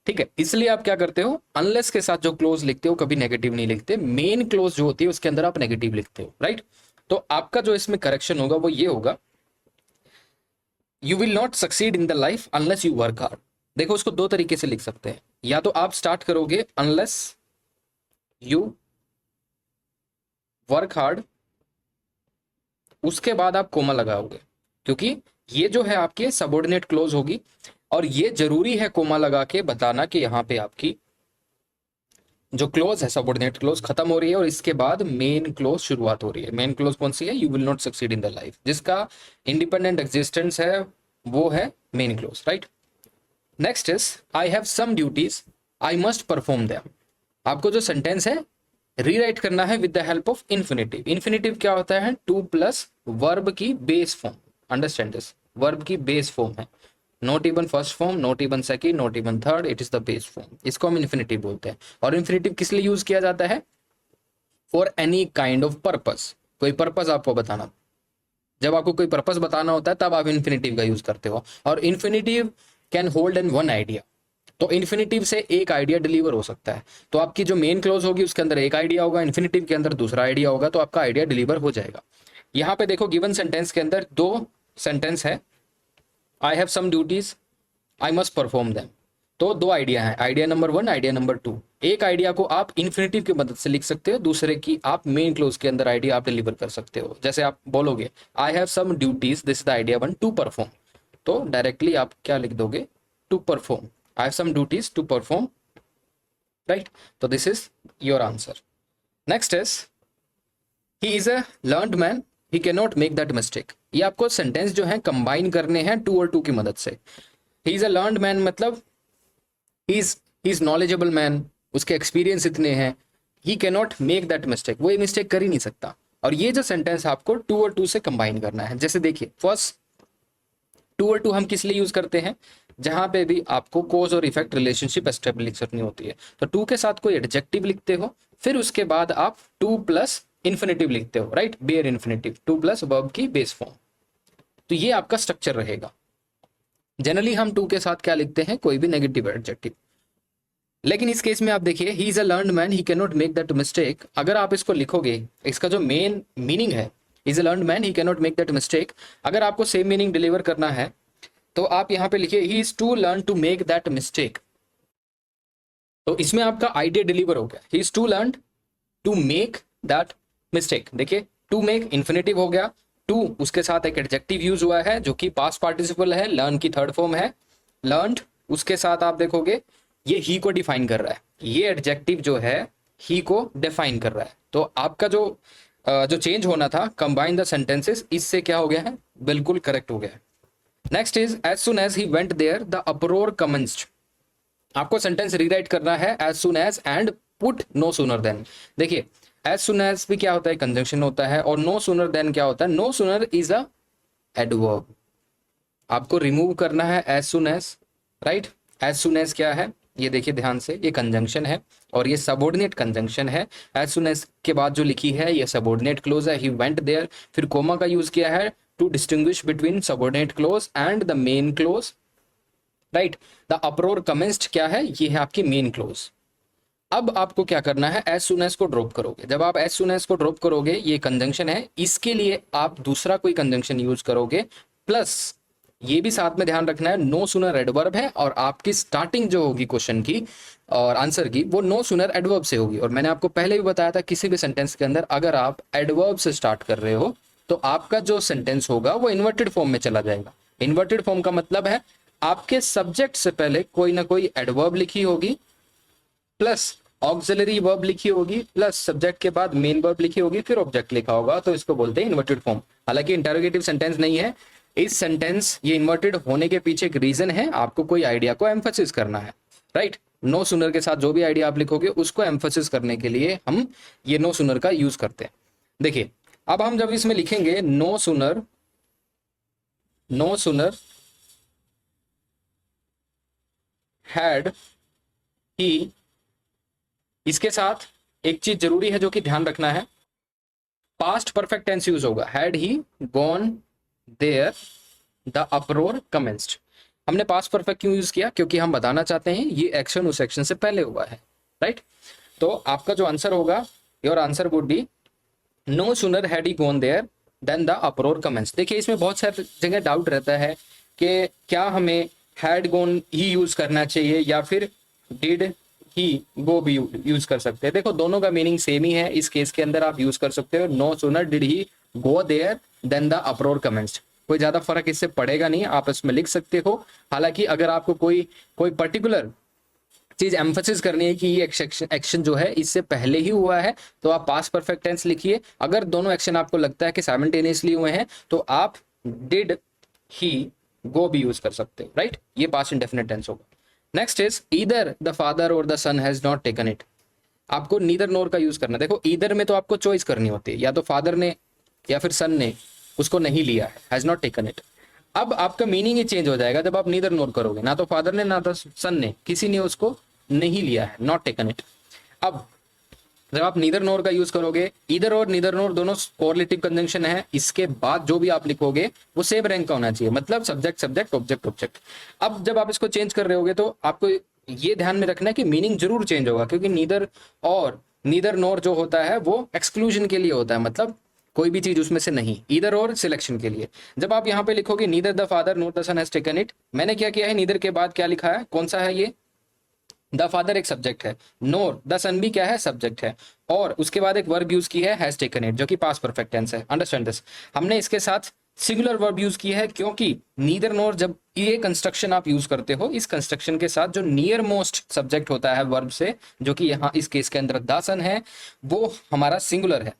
ठीक है, इसलिए आप क्या करते हो, अनलेस के साथ जो क्लोज लिखते हो कभी नेगेटिव नहीं लिखते, मेन क्लोज जो होती है उसके अंदर आप नेगेटिव लिखते हो। राइट, तो आपका जो इसमें करेक्शन होगा वो ये होगा, you will not succeed in the life unless you work hard. देखो, उसको दो तरीके से लिख सकते हैं, या तो आप स्टार्ट करोगे अनलेस यू वर्क हार्ड, उसके बाद आप कोमा लगाओगे, क्योंकि ये जो है आपकी सबऑर्डिनेट क्लोज होगी और ये जरूरी है कोमा लगा के बताना कि यहां पे आपकी जो क्लोज है सबऑर्डिनेट क्लोज खत्म हो रही है और इसके बाद मेन क्लोज शुरुआत हो रही है। मेन क्लोज कौन सी है? You will not succeed in the life, जिसका इंडिपेंडेंट एग्जिस्टेंस है वो है main clause, right. Next is I have some duties I must perform them. आपको जो सेंटेंस है रीराइट करना है with the help of infinitive. Infinitive क्या होता है? टू प्लस वर्ब की base form. Understand this, verb की बेस फॉर्म है, not even first form, not even second, not even third, it is the base form. इसको हम infinitive बोलते हैं। और इन्फिनेटिव किस लिए यूज किया जाता है? For any kind of purpose. कोई पर्पस आपको बताना, जब आपको कोई पर्पस बताना होता है तब आप इन्फिनेटिव का यूज करते हो। और infinitive can hold N one idea. तो इन्फिनेटिव से एक आइडिया डिलीवर हो सकता है। तो आपकी जो मेन क्लोज होगी उसके अंदर एक आइडिया होगा, इन्फिनेटिव के अंदर दूसरा आइडिया होगा, तो आपका आइडिया डिलीवर हो जाएगा। यहाँ पे देखो गिवन सेंटेंस के अंदर दो सेंटेंस है, I have some duties I must perform them. तो दो आइडिया है, आइडिया नंबर 1, आइडिया नंबर 2। एक आइडिया को आप इन्फिनेटिव की मदद से लिख सकते हो, दूसरे की आप मेन क्लोज के अंदर आइडिया आप डिलीवर कर सकते हो। जैसे आप बोलोगे I have some duties, this is the idea 1 to perform, तो डायरेक्टली आप क्या लिख दोगे? To perform. I have some duties to perform, right. तो this is your answer. Next is he is a learned man he can not make that mistake. ये आपको sentence जो है कंबाइन करने हैं टू और टू की मदद से। ही इज अ लर्नड मैन मतलब ही इज नॉलेजेबल मैन, उसके एक्सपीरियंस इतने हैं। ही can not make that mistake, वो ये मिस्टेक कर ही नहीं सकता। और ये जो सेंटेंस आपको टू और टू से कंबाइन करना है। जैसे देखिए फर्स्ट टू और टू हम किस लिए यूज करते हैं? जहां पे भी आपको कोज और इफेक्ट रिलेशनशिप एस्टेब्लिश करनी होती है, तो टू के साथ कोई एडजेक्टिव लिखते हो, फिर उसके बाद आप टू प्लस इन्फिनेटिव लिखते हो, right, bare infinitive, to plus verb की बेस फॉर्म। तो ये आपका स्ट्रक्चर रहेगा। जनरली हम टू के साथ क्या लिखते हैं? कोई भी नेगेटिव एडजेक्टिव। लेकिन इस केस में आप देखिए ही is a learned man he can not make that mistake. अगर आप इसको लिखोगे, इसका जो मेन मीनिंग है is a learned man he can not make that mistake, अगर आपको सेम मीनिंग डिलीवर करना है तो आप यहां पे लिखिए he is to learn to make that mistake. तो इसमें आपका आइडिया डिलीवर हो गया, he is to learn to make that mistake. देखिए टू मेक इन्फिनेटिव हो गया, टू उसके साथ एक एडजेक्टिव यूज हुआ है जो कि पास्ट पार्टिसिपल है, लर्न की थर्ड फॉर्म है लर्नड, उसके साथ आप देखोगे ये ही को डिफाइन कर रहा है, ये एडजेक्टिव जो है ही को डिफाइन कर रहा है। तो आपका जो चेंज होना था कंबाइन द सेंटेंसेस, इससे क्या हो गया है? बिल्कुल करेक्ट हो गया है। Next is as soon as he went there the uproar commenced. आपको सेंटेंस रीराइट करना है as soon as and put no sooner then. देखिए एज सुन एज भी क्या होता है? कंजंक्शन होता है। और नो सुनर देन क्या होता है? No sooner is a adverb. आपको रिमूव करना है as soon as, right. As soon as क्या है? ये देखिए ध्यान से, ये कंजंक्शन है और ये सबऑर्डिनेट कंजंक्शन है। एज सुन एज के बाद जो लिखी है ये सबऑर्डिनेट क्लोज है, ही वेंट देयर, फिर कोमा का यूज किया है to distinguish between subordinate clause and the main clause, right. The uproar commenced क्या है? ये है आपकी मेन क्लोज। अब आपको क्या करना है? एज सुन एज को ड्रॉप करोगे। जब आप एज सुन एज को ड्रॉप करोगे, ये कंजंक्शन है, इसके लिए आप दूसरा कोई कंजंक्शन यूज करोगे, प्लस ये भी साथ में ध्यान रखना है नो सुनर एडवर्ब है और आपकी स्टार्टिंग जो होगी क्वेश्चन की और आंसर की वो नो सुनर एडवर्ब से होगी। और मैंने आपको पहले भी बताया था किसी भी सेंटेंस के अंदर अगर आप एडवर्ब से स्टार्ट कर रहे हो तो आपका जो सेंटेंस होगा वो इन्वर्टेड फॉर्म में चला जाएगा। इन्वर्टेड फॉर्म का मतलब है आपके सब्जेक्ट से पहले कोई ना कोई एडवर्ब लिखी होगी, प्लस ऑक्सिलरी वर्ब लिखी होगी, प्लस सब्जेक्ट के बाद मेन वर्ब लिखी होगी, फिर ऑब्जेक्ट लिखा होगा, तो इसको बोलते हैं इन्वर्टेड फॉर्म। हालांकि इंटरोगेटिव सेंटेंस नहीं है, इस सेंटेंस ये इन्वर्टेड होने के पीछे एक रीजन है, आपको कोई आइडिया को एम्फोसिस करना है, राइट। नो सुनर के साथ जो भी आइडिया आप लिखोगे उसको एम्फोसिस करने के लिए हम ये नो सुनर का यूज करते हैं। देखिए अब हम जब इसमें लिखेंगे नो सुनर हैड ही, इसके साथ एक चीज जरूरी है जो कि ध्यान रखना है, पास्ट परफेक्ट टेंस यूज होगा। Had he gone there the uproar commenced. हमने पास्ट परफेक्ट क्यों यूज किया? क्योंकि हम बताना चाहते हैं ये एक्शन उस एक्शन से पहले हुआ है, राइट। तो आपका जो आंसर होगा, your answer would be no sooner had he gone there then the uproar commenced. देखिए इसमें बहुत सारी जगह डाउट रहता है कि क्या हमें हैड गॉन ही यूज करना चाहिए या फिर डिड ही गो भी यूज कर सकते हैं। देखो दोनों का मीनिंग सेम ही है, इस केस के अंदर आप यूज कर सकते हो no sooner did he go there then the uproar commenced. कोई ज्यादा फर्क इससे पड़ेगा नहीं, आप इसमें लिख सकते हो। हालांकि अगर आपको कोई पर्टिकुलर चीज एम्फोसिस करनी है कि ये एक्शन जो है इससे पहले ही हुआ है, तो आप पास्ट परफेक्ट टेंस लिखिए। अगर दोनों एक्शन आपको लगता है कि साइमल्टेनियसली हुए हैं तो आप डिड ही गो भी यूज कर सकते हो, राइट। ये पास्ट इंडेफिनिट टेंस होगा। Next is either the father or the son has not taken it. आपको नीदर नोर का यूज करना। देखो ईदर में तो आपको चॉइस करनी होती है, या तो फादर ने या फिर सन ने उसको नहीं लिया है, हैज नॉट टेकन इट। अब आपका मीनिंग ही चेंज हो जाएगा जब आप नीदर नोर करोगे, ना तो फादर ने ना तो सन ने, किसी ने उसको नहीं लिया है, नॉट टेकन इट। अब जब आप नीदर नोर का यूज करोगे, ईदर और नीदर नोर दोनों कोरिलेटिव कंजंक्शन है, इसके बाद जो भी आप लिखोगे वो सेम रैंक का होना चाहिए, मतलब सब्जेक्ट सब्जेक्ट ऑब्जेक्ट ऑब्जेक्ट। अब जब आप इसको चेंज कर रहे होगे तो आपको ये ध्यान में रखना है कि मीनिंग जरूर चेंज होगा, क्योंकि नीदर और नीदर नोर जो होता है वो एक्सक्लूजन के लिए होता है, मतलब कोई भी चीज उसमें से नहीं, ईदर और सिलेक्शन के लिए। जब आप यहाँ पे लिखोगे neither the father nor the son has taken it, मैंने क्या किया है, नीदर के बाद क्या लिखा है, कौन सा है ये, द फादर एक सब्जेक्ट है, नोर द सन भी क्या है, सब्जेक्ट है, और उसके बाद एक वर्ब यूज की है हैज टेकन इट, जो कि पास्ट परफेक्ट टेंस है। Understand this. हमने इसके साथ सिंगुलर वर्ब यूज की है, क्योंकि नीदर नोर जब ये कंस्ट्रक्शन आप यूज करते हो, इस कंस्ट्रक्शन के साथ जो नियर मोस्ट सब्जेक्ट होता है वर्ब से, जो कि यहाँ इस केस के अंदर द सन है, वो हमारा सिंगुलर है,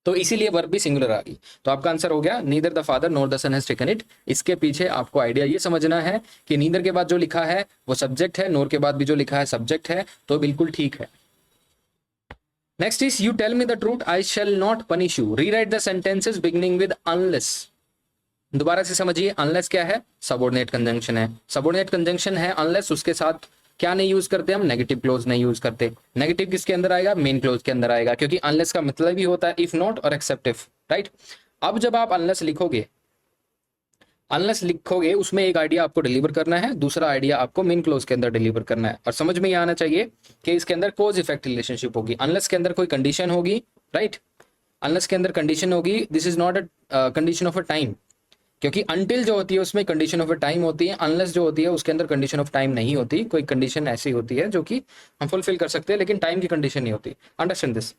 तो इसीलिए वर्ब भी सिंगुलर आ गई। तो आपका आंसर हो गया neither the father nor the son has taken it. इसके पीछे आपको आइडिया ये समझना है कि नीदर के बाद जो लिखा है वो सब्जेक्ट है, नोर के बाद भी जो लिखा है सब्जेक्ट है, तो बिल्कुल ठीक है। Next is you tell me the truth I shall not punish you. Rewrite the sentences beginning with unless. दोबारा से समझिए, अनलेस क्या है, सबऑर्डिनेट कंजंक्शन है। सबऑर्डिनेट कंजंक्शन है अनलेस, उसके साथ क्या नहीं यूज करते हम, नेगेटिव क्लोज नहीं यूज करते। नेगेटिव किसके अंदर आएगा, मेन क्लोज के अंदर आएगा, क्योंकि अनलेस का मतलब ही होता है इफ नॉट और एक्सेप्ट इफ, राइट। अब जब आप अनलेस लिखोगे, अनलेस लिखोगे उसमें एक आइडिया आपको डिलीवर करना है, दूसरा आइडिया आपको मेन क्लोज के अंदर डिलीवर करना है। और समझ में ये आना चाहिए कि इसके अंदर कोज इफेक्ट रिलेशनशिप होगी। अनलेस के अंदर कोई कंडीशन होगी, राइट, अनलेस के अंदर कंडीशन होगी, this is not a condition of a time, क्योंकि अनटिल जो होती है उसमें कंडीशन ऑफ अ टाइम होती है, अनलेस जो होती है उसके अंदर कंडीशन ऑफ टाइम नहीं होती। कोई कंडीशन ऐसी होती है जो कि हम फुलफिल कर सकते हैं, लेकिन टाइम की कंडीशन नहीं होती। Understand this.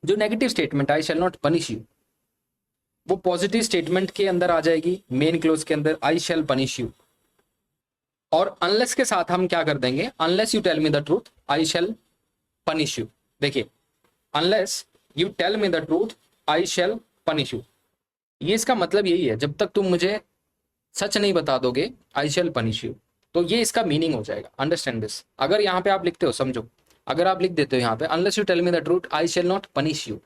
जो negative statement I shall not punish you, वो पॉजिटिव स्टेटमेंट के अंदर आ जाएगी, मेन क्लोज के अंदर आई शैल पनिश यू। और अनलेस के साथ हम क्या कर देंगे, unless you tell me the truth I shall punish you. देखिए, unless you tell me the truth I shall punish you, ये इसका मतलब यही है, जब तक तुम मुझे सच नहीं बता दोगे आई शैल पनिश यू। तो ये इसका मीनिंग हो जाएगा। Understand this. अगर यहाँ पे आप लिखते हो, समझो, अगर आप लिख देते हो यहाँ पे unless you tell me the truth I shall not punish you,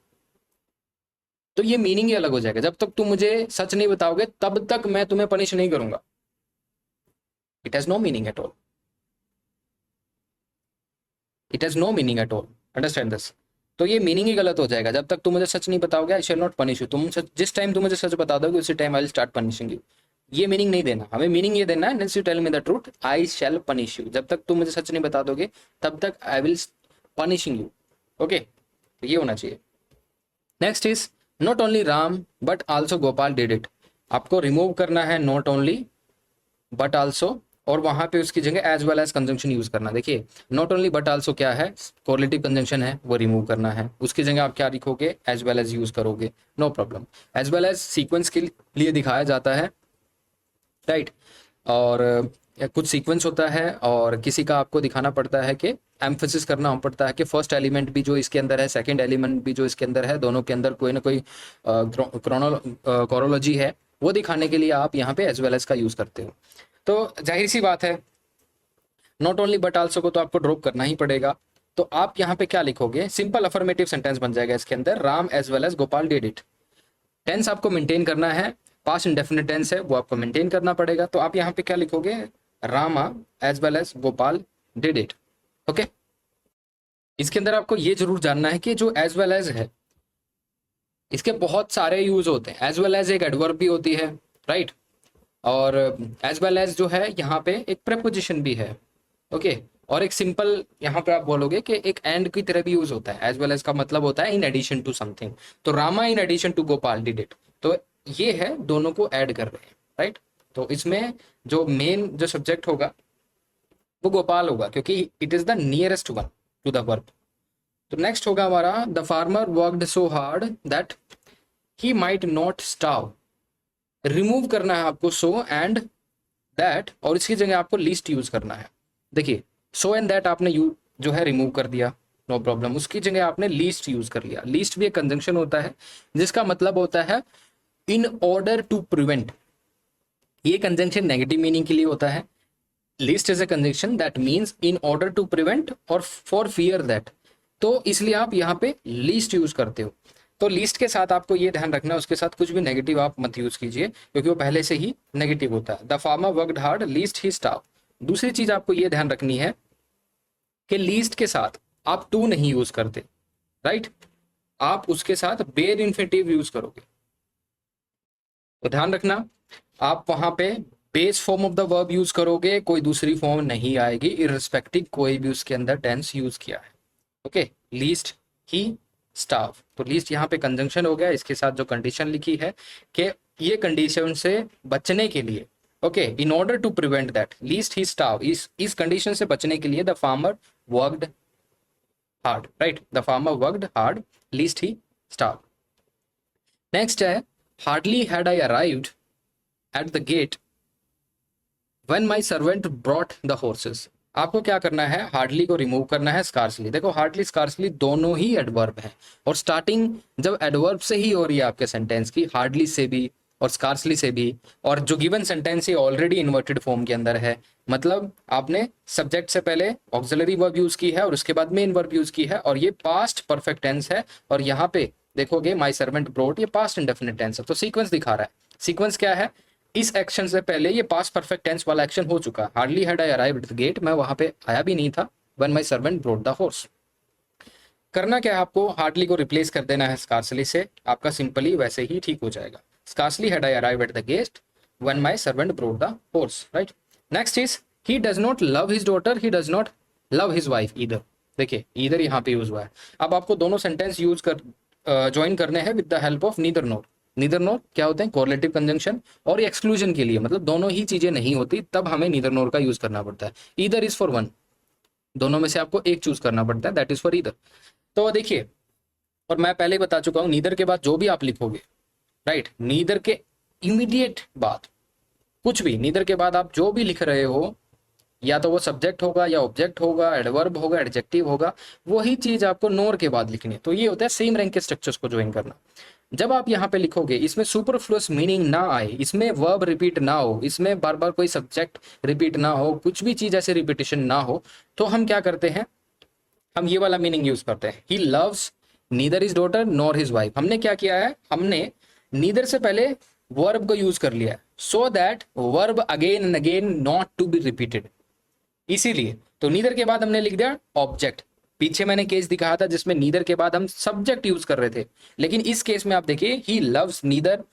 तो ये मीनिंग ही अलग हो जाएगा। जब तक तुम मुझे सच नहीं बताओगे तब तक मैं तुम्हें पनिश नहीं करूंगा। It has no meaning at all, it has no meaning at all. Understand this. तो ये मीनिंग ही गलत हो जाएगा। जब तक तुम मुझे सच नहीं बताओगे I shall not punish you, तुम जिस टाइम तुम मुझे सच बता दोगे उसी time I will start punishing you. ये मीनिंग नहीं देना हमें, मीनिंग ये देना है unless you tell me the truth I shall punish you, जब तक तुम मुझे सच नहीं बता दोगे तब तक I will punishing you. Okay, तो ये होना चाहिए। Next is not only Ram but also Gopal did it. आपको रिमूव करना है नॉट ओनली बट आल्सो, और वहां पे उसकी जगह as well as conjunction use करना। देखिए, नॉट ओनली बट आल्सो क्या है, कोरिलेटिव कंजंक्शन है, वो रिमूव करना है। उसकी जगह आप क्या लिखोगे, एज वेल एज यूज करोगे, no problem. As well as sequence के लिए दिखाया जाता है, राइट। और कुछ सीक्वेंस होता है और किसी का आपको दिखाना पड़ता है कि एम्फोसिस करना पड़ता है कि फर्स्ट एलिमेंट भी जो इसके अंदर है, सेकंड एलिमेंट भी जो इसके अंदर है, दोनों के अंदर कोई ना कोई कोरोलॉजी है, वो दिखाने के लिए आप यहाँ पे एज वेल एज का यूज करते हो। तो जाहिर सी बात है, नॉट ओनली बट आल्सो को तो आपको ड्रॉप करना ही पड़ेगा। तो आप यहाँ पे क्या लिखोगे, सिंपल अफर्मेटिव सेंटेंस बन जाएगा इसके अंदर, Ram as well as Gopal did it. Tense आपको मेंटेन करना है, पास्ट इंडेफिनिट टेंस है वो आपको मेंटेन करना पड़ेगा। तो आप यहाँ पे क्या लिखोगे, Rama as well as Gopal did it. Okay, इसके अंदर आपको ये जरूर जानना है कि जो एज वेल एज है इसके बहुत सारे यूज होते हैं। एज वेल एज एक एडवर्ब भी होती है, राइट, और एज वेल एज जो है यहाँ पे एक प्रेपोजिशन भी है। ओके, और एक सिंपल यहाँ पे आप बोलोगे कि एक एंड की तरह भी यूज होता है। एज वेल एज का मतलब होता है इन एडिशन टू समथिंग। तो Rama in addition to Gopal did it, तो ये है दोनों को ऐड कर रहे हैं, राइट। तो इसमें जो मेन जो सब्जेक्ट होगा वो गोपाल होगा, क्योंकि it is the nearest one two the verb. तो नेक्स्ट होगा हमारा the farmer worked so hard that he might not starve. Remove करना है आपको सो एंड दैट, और इसकी जगह आपको लीस्ट यूज करना है। देखिए, सो एंड दैट आपने यू जो है रिमूव कर दिया, नो प्रॉब्लम, उसकी जगह आपने लीस्ट यूज कर लिया। लीस्ट भी एक कंजंक्शन होता है जिसका मतलब होता है इन ऑर्डर टू प्रिवेंट। ये कंजंक्शन नेगेटिव मीनिंग के लिए होता है। Lest is a conjunction that means in order to prevent और फॉर फियर दैट, तो इसलिए आप यहाँ पे लीस्ट यूज करते हो। तो लीस्ट के साथ आपको ये ध्यान रखना है, उसके साथ कुछ भी नेगेटिव आप मत यूज कीजिए क्योंकि वो पहले से ही नेगेटिव होता है। The farmer worked hard lest he staff. दूसरी चीज आपको ये ध्यान रखनी है कि लीस्ट के साथ आप टू नहीं यूज करते, राइट, आप उसके साथ बेयर इन्फिनेटिव यूज करोगे। तो ध्यान रखना, आप वहां पे base form of the verb use करोगे, कोई दूसरी फॉर्म नहीं आएगी इररिस्पेक्टिव कोई भी उसके अंदर टेंस यूज किया है। ओके, लीस्ट ही स्टाफ, तो लीस्ट यहाँ पे कंजंक्शन हो गया, इसके साथ जो कंडीशन लिखी है कि ये कंडीशन से बचने के लिए, okay, in order to prevent that lest he starve, इस कंडीशन से बचने के लिए the farmer worked hard, right, the farmer worked hard lest he starve. Next है hardly had I arrived at the gate when my servant brought the horses. आपको क्या करना है, हार्डली को रिमूव करना है, स्कार्सली। देखो हार्डली स्कार्सली दोनों ही एडवर्ब हैं और स्टार्टिंग जब एडवर्ब से ही हो रही है आपके सेंटेंस की, हार्डली से भी और स्कार्सली से भी, और जो गिवन सेंटेंस है ऑलरेडी इन्वर्टेड फॉर्म के अंदर है, मतलब आपने सब्जेक्ट से पहले ऑक्सिलरी वर्ब यूज की है और उसके बाद मेन वर्ब यूज की है, और ये पास्ट परफेक्ट टेंस है। और यहाँ पे देखोगे माय सर्वेंट ब्रॉट, ये पास्ट इंडेफिनिट टेंस है, तो सीक्वेंस दिखा रहा है। सीक्वेंस क्या है, इस एक्शन से पहले ये पास्ट परफेक्ट टेंस वाला एक्शन हो चुका है। Hardly had I arrived at the gate, मैं वहां पे आया भी नहीं था, when my servant brought the horse. करना क्या है, आपको हार्डली को रिप्लेस कर देना है स्कार्सली से, आपका सिंपली वैसे ही ठीक हो जाएगा। Scarcely had I arrived at the gate when my servant brought the horse, right. Next is he does not love his daughter, he does not love his wife either. देखिए either यहाँ पे use हुआ है। अब आपको दोनों sentence use कर join करने हैं with the help of neither nor. Neither nor क्या होते हैं, कोरिलेटिव कंजंक्शन, और एक्सक्लूजन के लिए, मतलब दोनों ही चीजें नहीं होती तब हमें नीदर नॉर का यूज करना पड़ता है। ईदर इज फॉर वन, दोनों में से आपको एक चूज करना पड़ता है, दैट इज फॉर ईदर। तो देखिए, और मैं पहले ही बता चुका हूं, नीदर के बाद जो भी आप लिखोगे, राइट, नीदर के इमीडिएट बाद कुछ भी, नीदर के बाद आप जो भी लिख रहे हो, या तो वो सब्जेक्ट होगा या ऑब्जेक्ट होगा, एडवर्ब होगा, एडजेक्टिव होगा, वही चीज आपको नोर के बाद लिखनी है। तो ये होता है सेम रैंक के स्ट्रक्चर्स को ज्वाइन करना। जब आप यहाँ पे लिखोगे, इसमें सुपरफ्लुअस मीनिंग ना आए, इसमें वर्ब रिपीट ना हो, इसमें बार बार कोई सब्जेक्ट रिपीट ना हो, कुछ भी चीज ऐसे रिपीटेशन ना हो, तो हम क्या करते हैं, हम ये वाला मीनिंग यूज करते हैं, he loves neither his daughter nor his wife. हमने क्या किया है, हमने नीदर से पहले वर्ब को यूज कर लिया है, so that verb again and again not to be repeated, इसीलिए। तो नीदर के बाद हमने लिख दिया ऑब्जेक्ट। पीछे मैंने केस दिखाया था जिसमें नीदर के बाद हम सब्जेक्ट यूज कर रहे थे, लेकिन इस केस में आप देखिए, he loves neither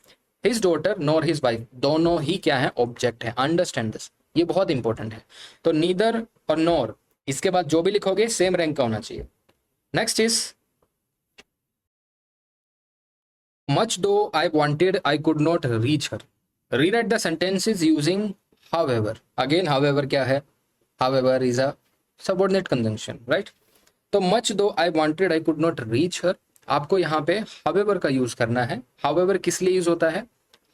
his daughter nor his wife, दोनों ही क्या है, ऑब्जेक्ट है। अंडरस्टैंड दिस, ये बहुत इंपॉर्टेंट है। तो नीदर और नॉर, इसके बाद जो भी लिखोगे सेम रैंक का होना चाहिए। नेक्स्ट इज मच दो I wanted I could not reach her. Rewrite the sentences using however. Again however क्या है, however is a subordinate conjunction, right? तो much though I wanted I could not reach her, आपको यहाँ पे however का use करना है। however किस लिए यूज होता है,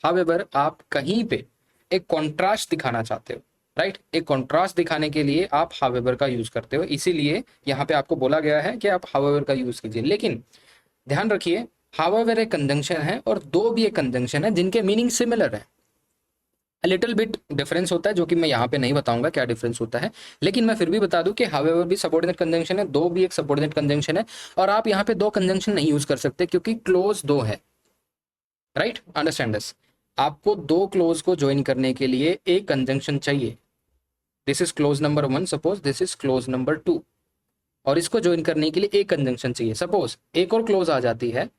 however आप कहीं पे एक कॉन्ट्रास्ट दिखाना चाहते हो, राइट, एक कॉन्ट्रास्ट दिखाने के लिए आप however का यूज करते हो, इसीलिए यहाँ पे आपको बोला गया है कि आप however का यूज कीजिए। लेकिन ध्यान रखिए, however एक कंजंक्शन है और दो भी एक कंजंक्शन है जिनके मीनिंग सिमिलर है। लिटिल बिट डिफरेंस होता है, जो कि मैं यहाँ पे नहीं बताऊंगा क्या डिफरेंस होता है, लेकिन मैं फिर भी बता दूं कि हाउएवर भी सबऑर्डिनेट कंजंक्शन है, दो भी एक सबऑर्डिनेट कंजंक्शन है, और आप यहाँ पे दो कंजंक्शन नहीं यूज कर सकते क्योंकि क्लोज दो है, राइट, अंडरस्टैंड दिस। आपको दो क्लोज को ज्वाइन करने के लिए एक कंजंक्शन चाहिए। This is clause number 1, suppose this is clause number 2, और इसको ज्वाइन करने के लिए एक कंजंक्शन चाहिए। सपोज एक और क्लोज आ जाती है,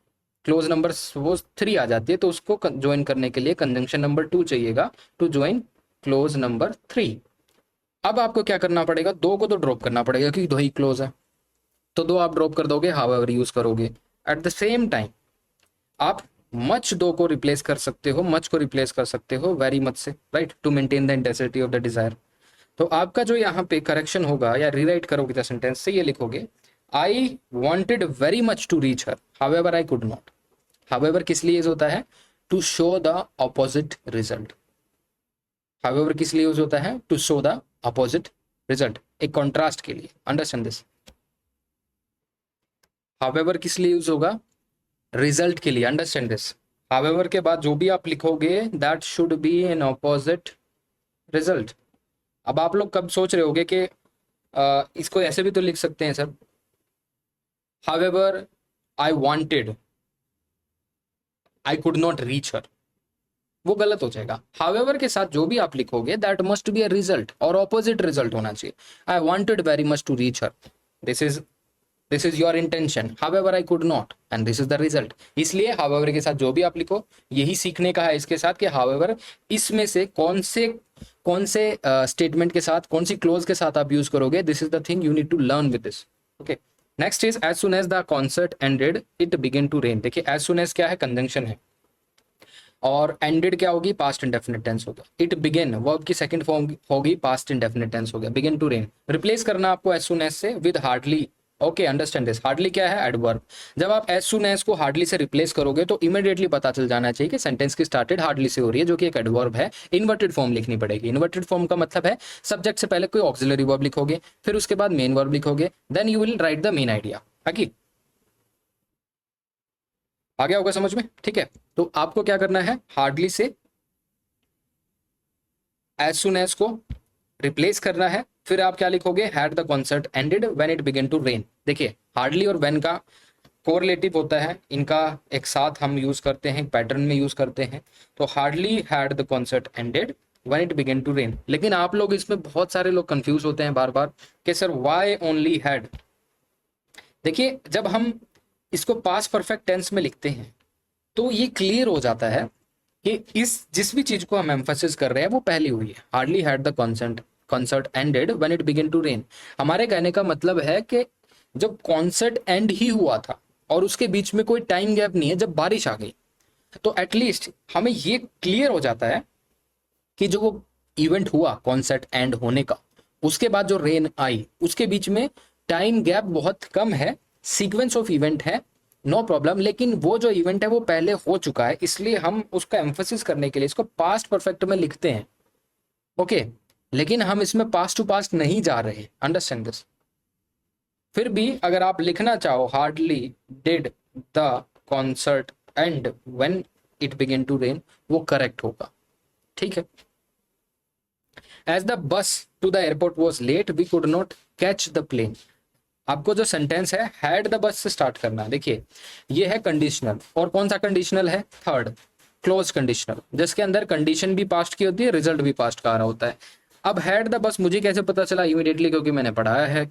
क्लोज नंबर सपोज 3 आ जाती है, तो उसको ज्वाइन करने के लिए कंजंक्शन नंबर 2 चाहिएगा टू ज्वाइन क्लोज नंबर 3। अब आपको क्या करना पड़ेगा, दो को तो ड्रॉप करना पड़ेगा क्योंकि दो ही क्लोज है, तो दो आप ड्रॉप कर दोगे, हाउएवर यूज करोगे। एट द सेम टाइम आप मच दो को रिप्लेस कर सकते हो, मच को रिप्लेस कर सकते हो वेरी मच से, right, to maintain the intensity of the desire. तो आपका जो यहाँ पे करेक्शन होगा या रीराइट करोगे द सेंटेंस से, ये लिखोगे I wanted very much to reach her, however I could not. However किस लिए यूज होता है, to show the opposite result. However किस लिए यूज होता है, to show the opposite result. एक कॉन्ट्रास्ट के लिए, अंडरस्टैंड दिस। हाउएवर किस लिए यूज होगा? रिजल्ट के लिए, अंडरस्टैंड दिस। हाउएवर के बाद जो भी आप लिखोगे that should be an opposite result. अब आप लोग कब सोच रहे होगे कि इसको ऐसे भी तो लिख सकते हैं sir, however I wanted I could not reach हर, वो गलत हो जाएगा। हाउएवर के साथ जो भी आप लिखोगे that must be a result और ऑपोजिट रिजल्ट होना चाहिए। I wanted very much to reach her, this is your intention, however I could not and this is the result. इसलिए हाउएवर के साथ जो भी आप लिखो, यही सीखने का है इसके साथ कि हाउएवर इसमें से कौन से स्टेटमेंट के साथ, कौन सी क्लोज के साथ आप यूज करोगे, this is the thing you need to learn with this. Okay, next is as soon as the concert ended it begin to rain. देखिए एज सुन एज क्या है? कंजंक्शन है, और एंडेड क्या होगी? पास्ट इंडेफिनिट टेंस होगा। It begin verb की second form होगी, पास्ट इंडेफिनिट टेंस हो गया। बिगिन टू रेन रिप्लेस करना आपको एज सुन एज से with hardly. Okay, understand this. Hardly क्या है? एडवर्ब। जब आप एज सुन एज को हार्डली से रिप्लेस करोगे तो इमीडिएटली पता चल जाना चाहिए कि सेंटेंस की स्टार्टेड हार्डली से हो रही है, जो कि एक एडवर्ब है। इन्वर्टेड फॉर्म लिखनी पड़ेगी। इन्वर्टेड फॉर्म का मतलब है सब्जेक्ट से पहले कोई ऑक्सिलरी वर्ब लिखोगे, फिर उसके बाद मेन वर्ब लिखोगे, then you will write the main idea. आगे आ गया होगा समझ में? ठीक है, तो आपको क्या करना है? हार्डली से एज सुन एज को रिप्लेस करना है, फिर आप क्या लिखोगे? Had the concert ended when it began to rain. देखिए हार्डली और व्हेन का कोरिलेटिव होता है, इनका एक साथ हम यूज करते हैं, पैटर्न में यूज करते हैं। तो hardly had the concert ended when it began to rain. लेकिन आप लोग इसमें बहुत सारे लोग कंफ्यूज होते हैं बार बार कि सर व्हाई ओनली हैड। देखिए जब हम इसको पास परफेक्ट टेंस में लिखते हैं तो ये क्लियर हो जाता है कि इस जिस भी चीज को हम एम्फोसिस कर रहे हैं वो पहली हुई है। Hardly had the concert ended when it begin to rain. हमारे कहने का मतलब है कि जब कॉन्सर्ट एंड ही हुआ था और उसके बीच में कोई टाइम गैप नहीं है, जब बारिश आ गई, तो एटलीस्ट हमें ये क्लियर हो जाता है कि जो वो इवेंट हुआ कॉन्सर्ट एंड होने का, उसके बाद जो रेन आई, उसके बीच में टाइम गैप बहुत कम है, सीक्वेंस ऑफ इवेंट है, नो प्रॉब्लम। लेकिन वो जो इवेंट है वो पहले हो चुका है, इसलिए हम उसका एम्फोसिस करने के लिए इसको पास्ट परफेक्ट में लिखते हैं। ओके, लेकिन हम इसमें पास्ट टू पास्ट नहीं जा रहे, अंडरस्टैंड दिस। फिर भी अगर आप लिखना चाहो hardly did the concert end when it begin to rain, वो करेक्ट होगा। ठीक है। As the bus to the airport was late we could not catch the plane. आपको जो सेंटेंस है हैड द बस से स्टार्ट करना है। देखिए ये है कंडीशनल, और कौन सा कंडीशनल है? थर्ड, क्लोज कंडीशनल, जिसके अंदर कंडीशन भी पास्ट की होती है, रिजल्ट भी पास्ट का आ रहा होता है। अब हैड द बस मुझे कैसे पता चला? इमीडिएटली, क्योंकि मैंने पढ़ाया है,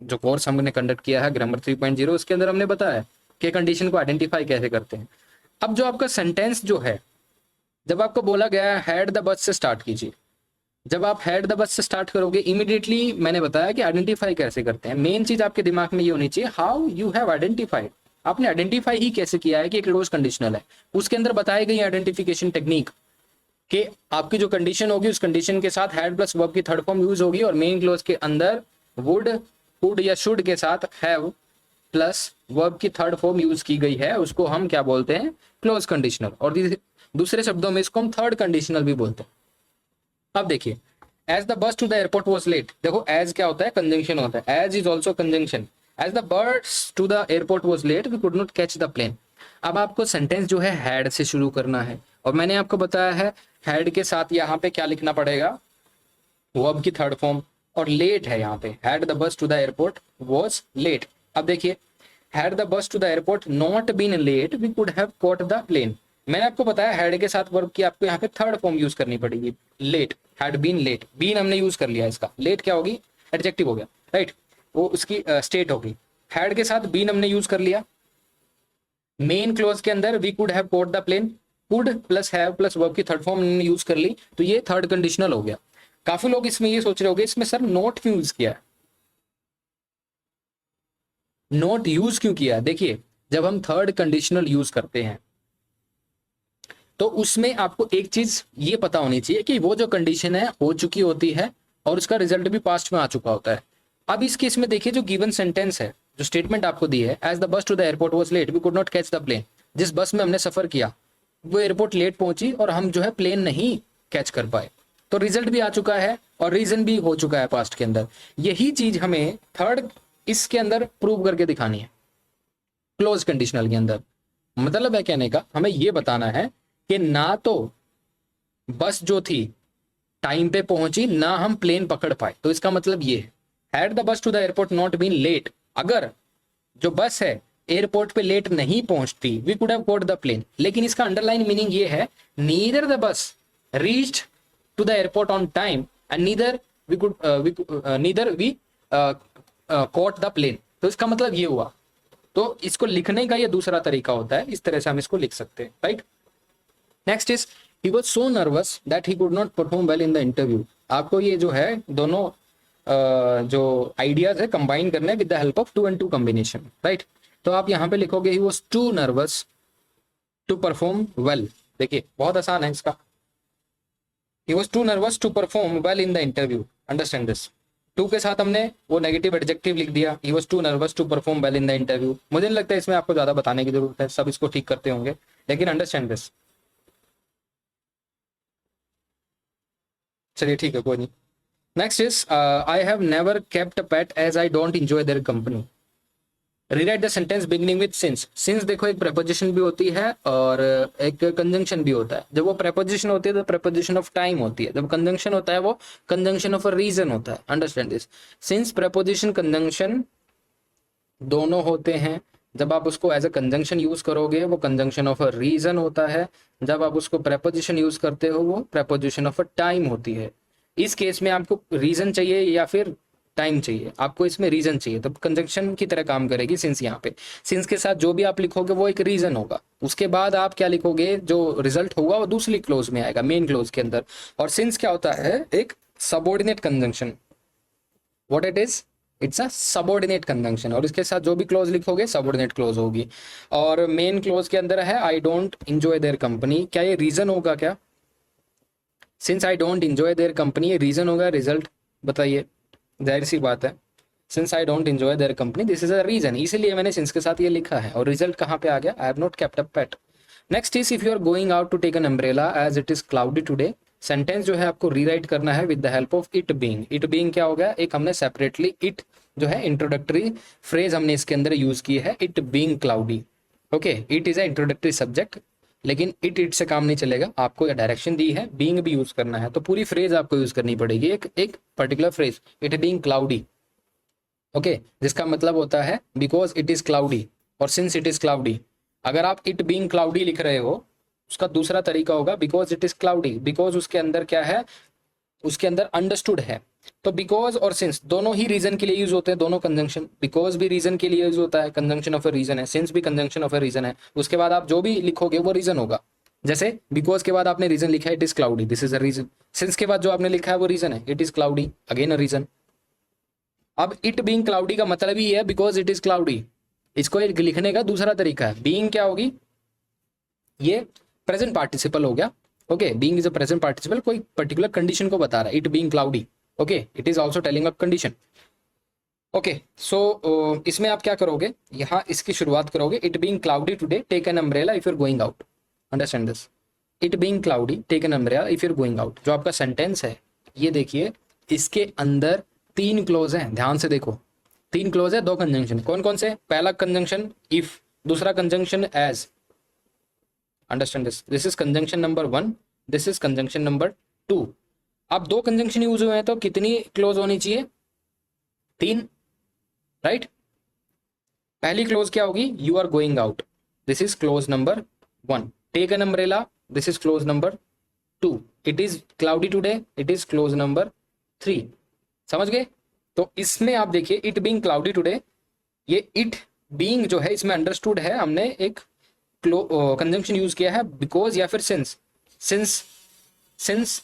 जो कोर्स हमने कंडक्ट किया है ग्रामर 3.0, उसके अंदर हमने बताया कि कंडीशन को आइडेंटिफाई कैसे करते हैं। अब जो आपका सेंटेंस जो है, जब आपको बोला गया है हैड द बस से स्टार्ट कीजिए, जब आप हैड द बस से स्टार्ट करोगे इमीडिएटली मैंने बताया कि आइडेंटिफाई कैसे करते हैं। मेन चीज आपके दिमाग में ये होनी चाहिए, हाउ यू हैव आइडेंटिफाइड। आपने आइडेंटिफाई ही कैसे किया है कि एक क्लोज कंडीशनल है। उसके अंदर बताई गई आइडेंटिफिकेशन टेक्निक कि आपकी जो कंडीशन होगी उस कंडीशन के साथ हैड प्लस वर्ब की थर्ड फॉर्म यूज होगी, और मेन क्लोज के अंदर वुड, कुड या शुड के साथ हैव प्लस वर्ब की थर्ड फॉर्म यूज की गई है, उसको हम क्या बोलते हैं? Close conditional. और दूसरे शब्दों में इसको हम थर्ड कंडीशनल भी बोलते हैं। अब देखिए as the bus to the airport was late, देखो एज क्या होता है? कंजंक्शन होता है, as is also conjunction. As the bus to the airport was late we could not catch the plane. अब आपको सेंटेंस जो है हैड से शुरू करना है, और मैंने आपको बताया है हैड के साथ यहाँ पे क्या लिखना पड़ेगा? वर्ब की थर्ड फॉर्म, और लेट है यहाँ पे, had the bus to the airport was late. अब देखिए had the bus to the airport not been late we could have caught the plane. मैंने आपको बताया हैड के साथ वर्ब की आपको यहाँ पे थर्ड फॉर्म यूज करनी पड़ेगी, late. Had been late, been हमने यूज कर लिया इसका, लेट क्या होगी? एडजेक्टिव हो गया, राइट, वो उसकी स्टेट होगी। हैड के साथ बीन हमने यूज कर लिया। मेन क्लोज के अंदर we could have caught the plane, could plus have plus verb की थर्ड फॉर्म हमने यूज कर ली, तो ये थर्ड कंडीशनल हो गया। काफी लोग इसमें ये सोच रहे होंगे इसमें सर नोट क्यों यूज किया है? नोट यूज क्यों किया? देखिए जब हम थर्ड कंडीशनल यूज करते हैं तो उसमें आपको एक चीज ये पता होनी चाहिए कि वो जो कंडीशन है हो चुकी होती है और उसका रिजल्ट भी पास्ट में आ चुका होता है। अब इस केस में देखिए जो गिवन सेंटेंस है, जो स्टेटमेंट आपको दी है, as the bus to the airport was late we could not catch the plane, जिस बस में हमने सफर किया वो एयरपोर्ट लेट पहुंची और हम जो है प्लेन नहीं कैच कर पाए, तो रिजल्ट भी आ चुका है और रीजन भी हो चुका है पास्ट के अंदर। यही चीज हमें थर्ड इसके अंदर प्रूव करके दिखानी है, क्लोज कंडीशनल के अंदर। मतलब है कहने का हमें ये बताना है कि ना तो बस जो थी टाइम पे पहुंची, ना हम प्लेन पकड़ पाए। तो इसका मतलब ये है, had the bus to the airport not been late, अगर जो बस है एयरपोर्ट पे लेट नहीं पहुंचती, we could have caught the plane. लेकिन इसका अंडरलाइन मीनिंग ये है, neither the bus reached to the airport on time and neither we caught the plane. तो इसका मतलब ये हुआ। तो इसको लिखने का ये दूसरा तरीका होता है, इस तरह से हम इसको लिख सकते हैं, right. Next is he was so nervous that he could not perform well in the interview. आपको ये जो है दोनों जो आइडियाज है कंबाइन करने with the help of 2 and 2 combination, right. तो आप यहाँ पे लिखोगे he was too nervous to perform well. देखिए बहुत आसान है इसका, he was too nervous to perform well in the interview. Understand this. Too के साथ हमने वो नेगेटिव एडजेक्टिव लिख दिया, he was too nervous to perform well in the interview. मुझे नहीं लगता है इसमें आपको ज्यादा बताने की जरूरत है, सब इसको ठीक करते होंगे, लेकिन अंडरस्टैंड दिस। चलिए ठीक है, कोई नहीं। Next is I have never kept a pet as I don't enjoy their company. Rewrite the sentence beginning with since. Since देखो एक प्रेपोजिशन भी होती है और एक कंजंक्शन भी होता है। जब वो प्रेपोजिशन होती है तो प्रेपोजिशन ऑफ टाइम होती है, जब कंजंक्शन होता है वो कंजंक्शन ऑफ अ रीजन होता है। Understand this. Since preposition conjunction दोनों होते हैं। जब आप उसको एज अ कंजंक्शन यूज करोगे वो कंजंक्शन ऑफ अ रीजन होता है, जब आप उसको प्रेपोजिशन यूज करते हो वो प्रेपोजिशन ऑफ अ टाइम होती है। इस केस में आपको रीजन चाहिए या फिर टाइम चाहिए? आपको इसमें रीजन चाहिए, तो कंजंक्शन की तरह काम करेगी सिंस। यहाँ पे सिंस के साथ जो भी आप लिखोगे वो एक रीजन होगा, उसके बाद आप क्या लिखोगे, जो रिजल्ट होगा वो दूसरी क्लोज में आएगा, मेन क्लोज के अंदर। और सिंस क्या होता है, एक subordinate conjunction. What it is? It's a subordinate conjunction. और इसके साथ जो भी क्लोज लिखोगे सबऑर्डिनेट क्लोज होगी। और मेन क्लोज के अंदर है I don't enjoy their company. क्या ये रीजन होगा? क्या since I don't enjoy their company ये रीजन होगा, रिजल्ट? बताइए, जाहिर सी बात है। Since I don't enjoy their company this is a reason, इसीलिए मैंने सिंस के साथ ये लिखा है। और रिजल्ट कहाँ पे आ गया? I have not kept a pet. Next is if you are going out to take an umbrella as it is cloudy today. Sentence जो है आपको रीराइट करना है with the help of it being. It being क्या हो गया? एक हमने सेपरेटली इट जो है इंट्रोडक्टरी फ्रेज हमने इसके अंदर यूज की है, it being cloudy. Okay, it is a introductory subject, लेकिन इट से काम नहीं चलेगा। आपको ये डायरेक्शन दी है, बीइंग भी यूज करना है, तो पूरी फ्रेज आपको यूज करनी पड़ेगी, एक particular phrase, it being cloudy. Okay, जिसका मतलब होता है बिकॉज इट इज क्लाउडी और सिंस इट इज क्लाउडी। अगर आप इट बीइंग क्लाउडी लिख रहे हो, उसका दूसरा तरीका होगा because it is cloudy. Because उसके अंदर क्या है? उसके अंदर अंडरस्टूड है। तो बिकॉज और सिंस दोनों ही रीजन के लिए यूज होते हैं, दोनों कंजंक्शन। बिकॉज भी रीजन के लिए यूज होता है, कंजंक्शन ऑफ अ रीजन है। सिंस भी कंजंक्शन ऑफ अ रीजन है। उसके बाद आप जो भी लिखोगे वो रीजन होगा। जैसे बिकॉज के बाद आपने रीजन लिखा है, it is cloudy, this is a reason. Since के बाद जो आपने लिखा है वो रीजन है, it is cloudy, again a reason. अब इट बीइंग क्लाउडी का मतलब ही है बिकॉज इट इज क्लाउडी। इसको एक लिखने का दूसरा तरीका है, बीइंग क्या होगी? ये प्रेजेंट पार्टिसिपल हो गया। Okay, being is a present participle, कोई पर्टिकुलर कंडीशन को बता रहा है, it being cloudy. Okay, it is also telling a condition. Okay, so इसमें आप क्या करोगे, यहाँ इसकी शुरुआत करोगे, it being cloudy today take an umbrella if you are going out. Understand this. It being cloudy take an umbrella if you are going out. जो आपका सेंटेंस है ये देखिए, इसके अंदर 3 क्लोज हैं, ध्यान से देखो। 3 क्लोज है, 2 कंजंक्शन। कौन कौन से? पहला कंजंक्शन इफ, दूसरा conjunction as. Understand this. This is conjunction number 1, this is conjunction number 2। अब 2 कंजंक्शन यूज हुए हैं तो कितनी क्लोज होनी चाहिए? 3, राइट। पहली क्लोज क्या होगी? You are going out, this is clause number 1। Take an umbrella, this is clause number 2। It is cloudy today, it is clause number 3। समझ गए? तो इसमें आप देखिए, इट बीइंग क्लाउडी टुडे, ये इट बीइंग जो है इसमें अंडरस्टूड है, हमने एक कंजंक्शन यूज किया है बिकॉज या फिर since. Since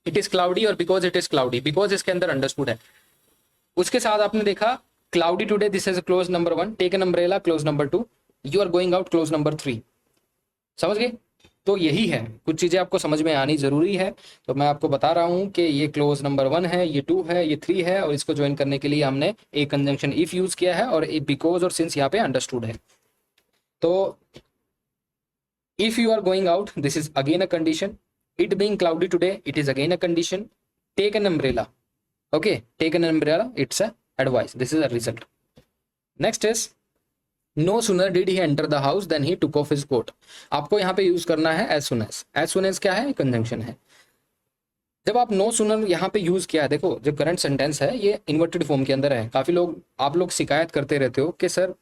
it is cloudy or because it is cloudy. Because इसके अंदर अंडरस्टूड है। उसके साथ आपने देखा cloudy today, this is clause number 1, take an umbrella clause number 2, you are going out clause number 3। समझ गए? तो यही है, कुछ चीजें आपको समझ में आनी जरूरी है। तो मैं आपको बता रहा हूं कि ये क्लोज नंबर 1 है, ये 2 है, ये 3 है, और इसको ज्वाइन करने के लिए हमने एक कंजंक्शन इफ यूज किया है और बिकॉज और सिंस यहाँ पे अंडरस्टूड है। तो if you are going out, this is again a condition. It being cloudy today, it is again a condition. Take an umbrella, okay, take an umbrella, it's a advice, this is a result. Next is no sooner did he enter the house then he took off his coat. आपको यहाँ पे use करना है as soon as. As soon as क्या है, conjunction है। जब आप नो सुनर यहाँ पे यूज किया है, देखो जो करंट सेंटेंस है ये इन्वर्टेड फॉर्म के अंदर है। काफी लोग, आप लोग शिकायत करते रहते हो कि सर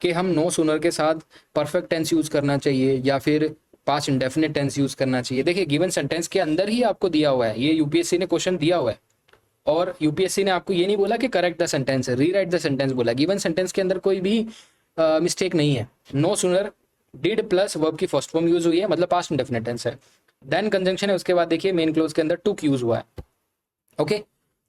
कि हम नो सुनर के साथ परफेक्ट टेंस यूज करना चाहिए या फिर पास्ट इंडेफिनिट टेंस यूज करना चाहिए। देखिए गिवन सेंटेंस के अंदर ही आपको दिया हुआ है, ये यूपीएससी ने क्वेश्चन दिया हुआ है और यूपीएससी ने आपको ये नहीं बोला कि करेक्ट द सेंटेंस है, रीराइट द सेंटेंस बोला। गिवन सेंटेंस के अंदर कोई भी मिस्टेक नहीं है। No sooner did plus verb की फर्स्ट फॉर्म यूज हुई है, मतलब पास्ट इंडेफिनिट टेंस है। देन कंजंक्शन है, उसके बाद देखिए मेन क्लोज के अंदर टुक यूज हुआ है, ओके।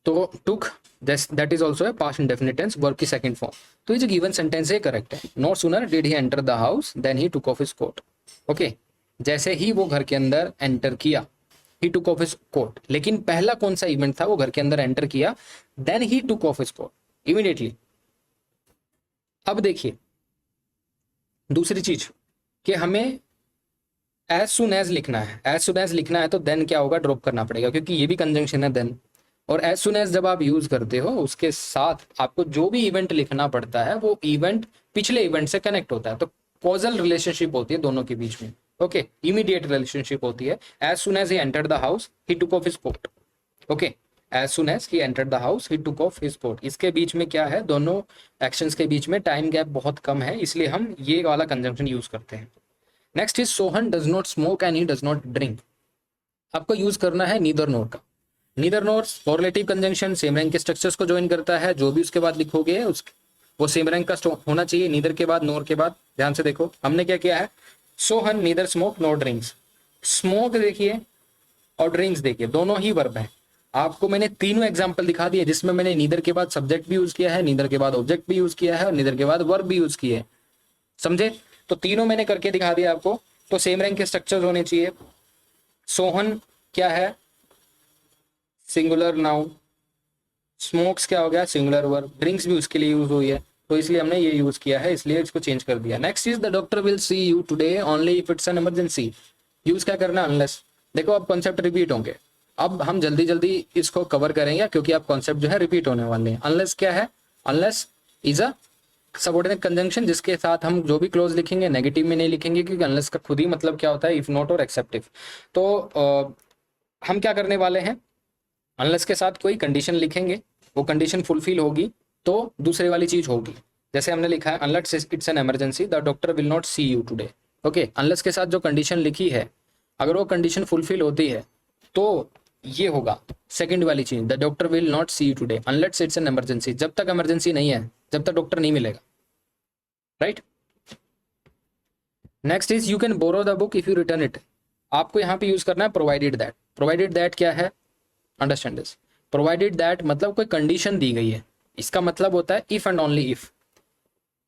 तो टुक दैट इज ऑल्सो है पास्ट इंडेफिनिट टेंस, वर्ब की सेकंड फॉर्म। तो ये जो गिवन सेंटेंस है करेक्ट है। No sooner did he enter the house then he took off his coat, okay. जैसे ही वो घर के अंदर एंटर किया, he took off his coat. लेकिन पहला कौन सा इवेंट था, वो घर के अंदर एंटर किया, then he took off his coat immediately. अब देखिए दूसरी चीज कि हमें एज सुन एज लिखना है। एज सुन एज लिखना है तो देन क्या होगा, ड्रॉप करना पड़ेगा क्योंकि ये भी कंजंक्शन है देन। और एज सुन एज जब आप यूज करते हो उसके साथ आपको जो भी इवेंट लिखना पड़ता है वो इवेंट पिछले इवेंट से कनेक्ट होता है। तो कॉजल रिलेशनशिप होती है दोनों के बीच में, ओके, इमीडिएट रिलेशनशिप होती है। As soon as he entered the house he took off his coat, okay. As soon as he entered the house he took off his coat. इसके बीच में क्या है, दोनों एक्शंस के बीच में टाइम गैप बहुत कम है, इसलिए हम ये वाला कंजंक्शन यूज करते हैं। Next is Sohan does not smoke and he does not drink. आपको यूज करना है नीदर नोर का। नीदर नोर कोरिलेटिव कंजंक्शन सेम रैंक के स्ट्रक्चर्स को ज्वाइन करता है। जो भी उसके बाद लिखोगे उस वो सेम रैंक का होना चाहिए। नीदर के बाद नोर के बाद ध्यान से देखो हमने क्या किया है, Sohan neither smoke nor drinks. Smoke देखिए और ड्रिंक्स देखिए, दोनों ही वर्ब है। आपको मैंने तीनों एग्जांपल दिखा दिए जिसमें मैंने नीदर के बाद सब्जेक्ट भी यूज किया है, नीदर के बाद ऑब्जेक्ट भी यूज किया है और नीदर के बाद वर्ब भी यूज किए है, समझे। तो तीनों मैंने करके दिखा दिया आपको। तो सेम रैंक के स्ट्रक्चर्स होने चाहिए। सोहन क्या है, सिंगुलर नाउन। स्मोक्स क्या हो गया, सिंगुलर वर्ब। ड्रिंक्स भी उसके लिए यूज हुई है, तो इसलिए हमने ये यूज किया है, इसलिए इसको चेंज कर दिया। Next is the doctor will see you today only if it's an emergency. Use क्या करना, अनलेस। देखो अब कॉन्सेप्ट रिपीट होंगे, अब हम जल्दी जल्दी इसको कवर करेंगे क्योंकि अब कॉन्सेप्ट जो है रिपीट होने वाले हैं। अनलेस क्या है, unless is a subordinate conjunction जिसके साथ हम जो भी क्लोज लिखेंगे नेगेटिव में नहीं लिखेंगे, क्योंकि अनलेस का खुद ही मतलब क्या होता है, इफ नॉट और एक्सेप्ट इफ। तो हम क्या करने वाले हैं, अनलेस के साथ कोई कंडीशन लिखेंगे, वो कंडीशन फुलफिल होगी तो दूसरे वाली चीज होगी। जैसे हमने लिखा है unless it's an emergency the doctor will not see you today, okay. Unless के साथ जो कंडीशन लिखी है अगर वो कंडीशन फुलफिल होती है तो ये होगा सेकंड वाली चीज, the doctor will not see you today unless it's an emergency. जब तक इमरजेंसी नहीं है, जब तक डॉक्टर नहीं मिलेगा, right. Next is you can borrow the book if you return it. आपको यहाँ पे यूज करना है प्रोवाइडेड दैट। प्रोवाइडेड दैट क्या है, अंडरस्टैंड दिस। प्रोवाइडेड दैट मतलब कोई कंडीशन दी गई है, इसका मतलब होता है इफ एंड ओनली इफ।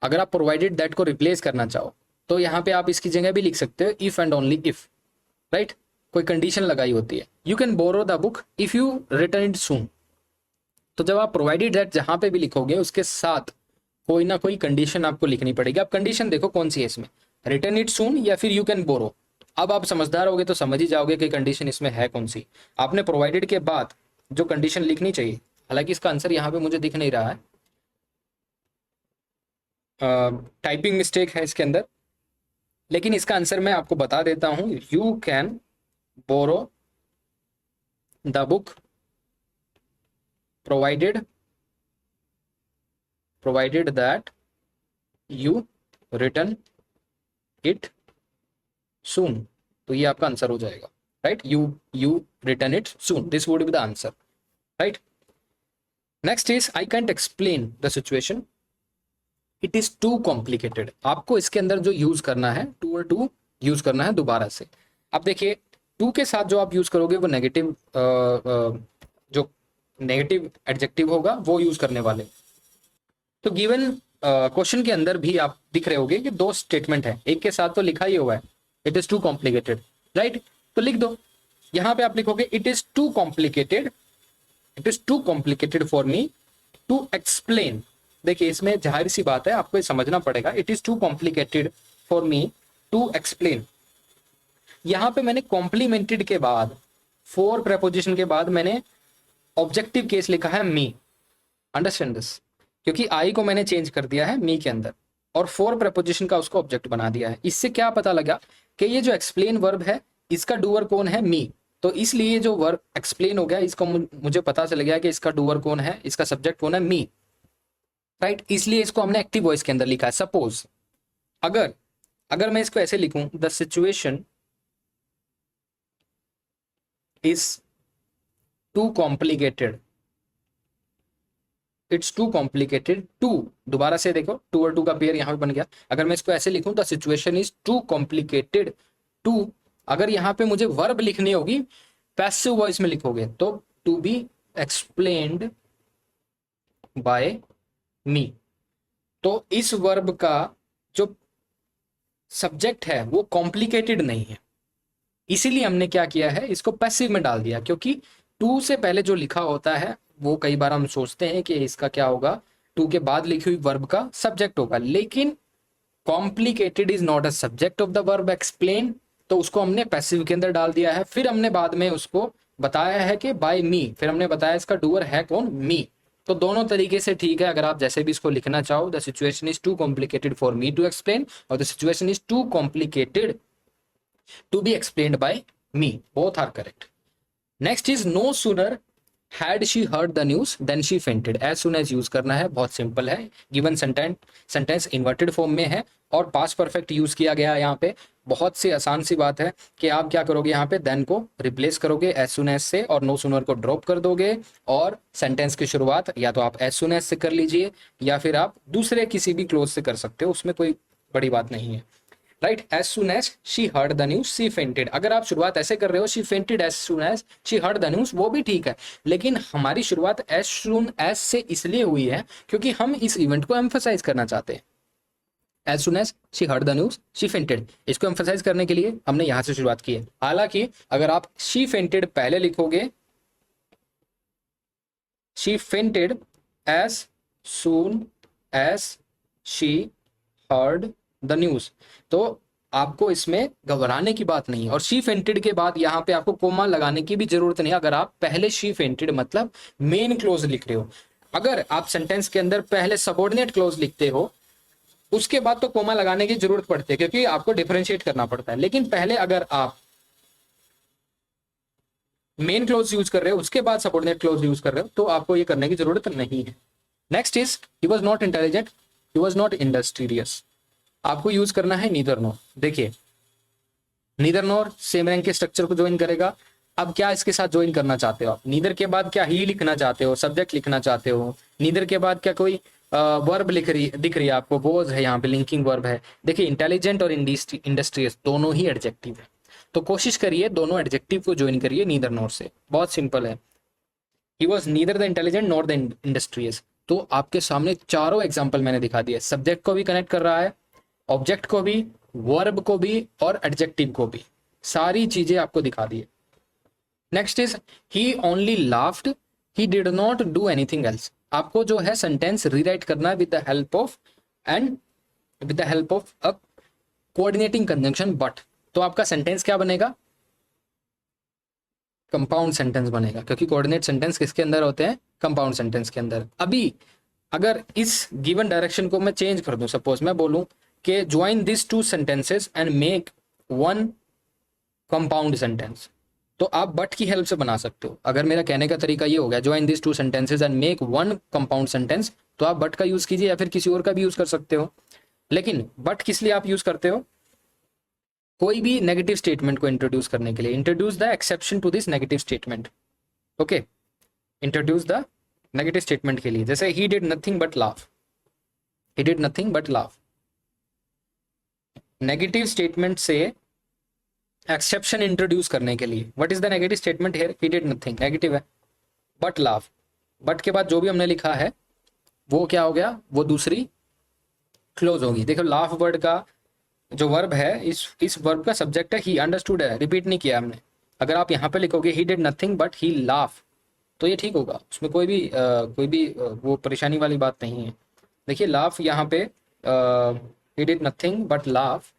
अगर आप प्रोवाइडेड दैट को रिप्लेस करना चाहो तो यहाँ पे आप इसकी जगह भी लिख सकते हो if and only if, right. कोई कंडीशन लगाई होती है। You can borrow the book if you return it soon. तो जब आप प्रोवाइडेड दैट जहां पे भी लिखोगे उसके साथ कोई ना कोई कंडीशन आपको लिखनी पड़ेगी। अब कंडीशन देखो कौन सी है इसमें, रिटर्न इट सून या फिर यू कैन बोरो। अब आप समझदार होगे तो समझ ही जाओगे कि कंडीशन इसमें है कौन सी। आपने प्रोवाइडेड के बाद जो कंडीशन लिखनी चाहिए, हालांकि इसका आंसर यहाँ पे मुझे दिख नहीं रहा है, टाइपिंग मिस्टेक है इसके अंदर, लेकिन इसका आंसर मैं आपको बता देता हूं। You can borrow the book provided that you return it soon. तो ये आपका आंसर हो जाएगा, right. You return it soon, this would be the answer, right. Next is I can't explain the situation, it is too complicated. आपको इसके अंदर जो use करना है टू और टू यूज करना है दोबारा से। अब देखिए टू के साथ जो आप यूज करोगे वो नेगेटिव जो नेगेटिव एडजेक्टिव होगा वो यूज करने वाले। तो गिवन क्वेश्चन के अंदर भी आप दिख रहे होगे कि दो स्टेटमेंट है, एक के साथ तो लिखा ही हुआ है it is too complicated, right. तो लिख दो, यहां पे आप लिखोगे it is too complicated, it is too complicated for me to explain. देखिए इसमें जाहिर सी बात है आपको ये समझना पड़ेगा, it is too complicated for me to explain. यहां पे मैंने कॉम्प्लीमेंटेड के बाद, फोर प्रेपोजिशन के बाद मैंने ऑब्जेक्टिव केस लिखा है मी, अंडरस्टैंड दिस, क्योंकि आई को मैंने चेंज कर दिया है मी के अंदर और फॉर प्रपोजिशन का उसको ऑब्जेक्ट बना दिया है। इससे क्या पता लगा कि ये जो एक्सप्लेन वर्ब है इसका डूअर कौन है, मी। तो इसलिए जो वर्ब एक्सप्लेन हो गया इसको मुझे पता चल गया कि इसका डूअर कौन है, इसका सब्जेक्ट कौन है, मी, राइट। इसलिए इसको हमने एक्टिव वॉइस के अंदर लिखा है। सपोज अगर अगर मैं इसको ऐसे लिखूं, the situation is too complicated, it's too complicated to, दोबारा से देखो टू और टू का पेयर यहां पे बन गया। अगर मैं इसको ऐसे लिखूं, the situation is too complicated to, अगर यहां पे मुझे वर्ब लिखनी होगी पैसिव वॉइस में लिखोगे तो टू बी एक्सप्लेन्ड बाय मी। तो इस वर्ब का जो सब्जेक्ट है वो कॉम्प्लिकेटेड नहीं है, इसीलिए हमने क्या किया है, इसको पैसिव में डाल दिया। क्योंकि टू से पहले जो लिखा होता है वो कई बार हम सोचते हैं कि इसका क्या होगा, टू के बाद लिखी हुई वर्ब का सब्जेक्ट होगा, लेकिन complicated is not a subject of the verb explain, तो उसको हमने पैसिव के अंदर डाल दिया है। फिर हमने बाद में उसको बताया है कि बाय मी, फिर हमने बताया इसका डूअर है कौन, मी। तो दोनों तरीके से ठीक है, अगर आप जैसे भी इसको लिखना चाहो, the situation is too complicated for me to explain or the situation is too complicated to be explained by me, both are correct. Next is no sooner had she heard the news then she fainted, as soon as use करना है, बहुत simple है। Given sentence inverted form में है और past perfect use किया गया है यहाँ पे। बहुत सी आसान सी बात है कि आप क्या करोगे, यहाँ पे देन को रिप्लेस करोगे एज सुन एज से और नो सूनर को ड्रॉप कर दोगे और सेंटेंस की शुरुआत या तो आप एज सुन एज से कर लीजिए या फिर आप दूसरे किसी भी क्लोज से कर सकते हो, उसमें कोई बड़ी बात नहीं है, right. As soon as she heard the news she fainted, अगर आप शुरुआत ऐसे कर रहे हो she fainted as soon as she heard the news, वो भी ठीक है, लेकिन हमारी शुरुआत एज सुन एज से इसलिए हुई है क्योंकि हम इस इवेंट को एम्फसाइज करना चाहते हैं। As soon as she heard the news she fainted, इसको एम्फसाइज करने के लिए हमने यहां से शुरुआत की है। हालांकि अगर आप शी फेंटेड पहले लिखोगे, she fainted as soon as she heard the news, तो आपको इसमें घबराने की बात नहीं है। और शी फेंटेड के बाद यहाँ पे आपको कोमा लगाने की भी जरूरत नहीं है, अगर आप पहले शी फेंटेड मतलब मेन क्लोज लिख रहे हो। अगर आप सेंटेंस के अंदर पहले सबऑर्डिनेट क्लोज लिखते हो उसके बाद तो कोमा लगाने की जरूरत पड़ती है क्योंकि आपको डिफरेंशिएट करना पड़ता है, लेकिन पहले अगर आप मेन क्लोज यूज कर रहे हो उसके बाद सबऑर्डिनेट क्लोज यूज कर रहे हो तो आपको ये करने की जरूरत नहीं है। Next is he was not intelligent, he was not industrious, आपको यूज करना है नीदर नॉर। देखिए नीदर नॉर सेम रैंक के स्ट्रक्चर को ज्वाइन करेगा। अब क्या इसके साथ ज्वाइन करना चाहते हो आप, नीदर के बाद क्या ही लिखना चाहते हो, सब्जेक्ट लिखना चाहते हो, नीदर के बाद क्या कोई वर्ब दिख रही है आपको, वॉज है यहाँ पे, लिंकिंग वर्ब है। देखिए इंटेलिजेंट और इंडस्ट्रियस दोनों ही एडजेक्टिव है, तो कोशिश करिए दोनों एडजेक्टिव को ज्वाइन करिए नीदर नॉर से, बहुत सिंपल है। He was neither the intelligent nor the industrious, तो आपके सामने चारों एग्जाम्पल मैंने दिखा दिए, सब्जेक्ट को भी कनेक्ट कर रहा है, ऑब्जेक्ट को भी, वर्ब को भी और एडजेक्टिव को भी, सारी चीजें आपको दिखा दी। Next is he only laughed he did not do anything else, आपको जो है सेंटेंस रीराइट करना है with the help of a coordinating conjunction but, तो आपका सेंटेंस क्या बनेगा, कंपाउंड सेंटेंस बनेगा, क्योंकि कोऑर्डिनेट सेंटेंस किसके अंदर होते हैं, कंपाउंड सेंटेंस के अंदर। अभी अगर इस गिवन डायरेक्शन को मैं चेंज कर दूं, सपोज मैं बोलूं कि join this two sentences and make one compound sentence, तो आप बट की हेल्प से बना सकते हो। अगर मेरा कहने का तरीका ये हो गया join this two sentences and make one compound sentence, तो आप बट का यूज कीजिए या फिर किसी और का भी यूज कर सकते हो। लेकिन बट किस लिए आप यूज करते हो, कोई भी नेगेटिव स्टेटमेंट को इंट्रोड्यूस करने के लिए, introduce the exception to this negative statement, okay, introduce the negative statement के लिए, जैसे he did nothing but laugh, he did nothing but laugh, negative statement से एक्सेप्शन इंट्रोड्यूस करने के लिए। What is the negative statement here, he did nothing, negative है, but laugh, but के बाद जो भी हमने लिखा है वो क्या हो गया, वो दूसरी क्लोज होगी। देखो लाफ वर्ड का जो वर्ब है, इस वर्ब का सब्जेक्ट है ही, अंडरस्टूड है, रिपीट नहीं किया हमने। अगर आप यहाँ पे लिखोगे ही did nothing but he laugh, तो ये ठीक होगा, उसमें कोई भी वो परेशानी वाली बात नहीं है। देखिए लाफ यहाँ पे ही did nothing but laugh,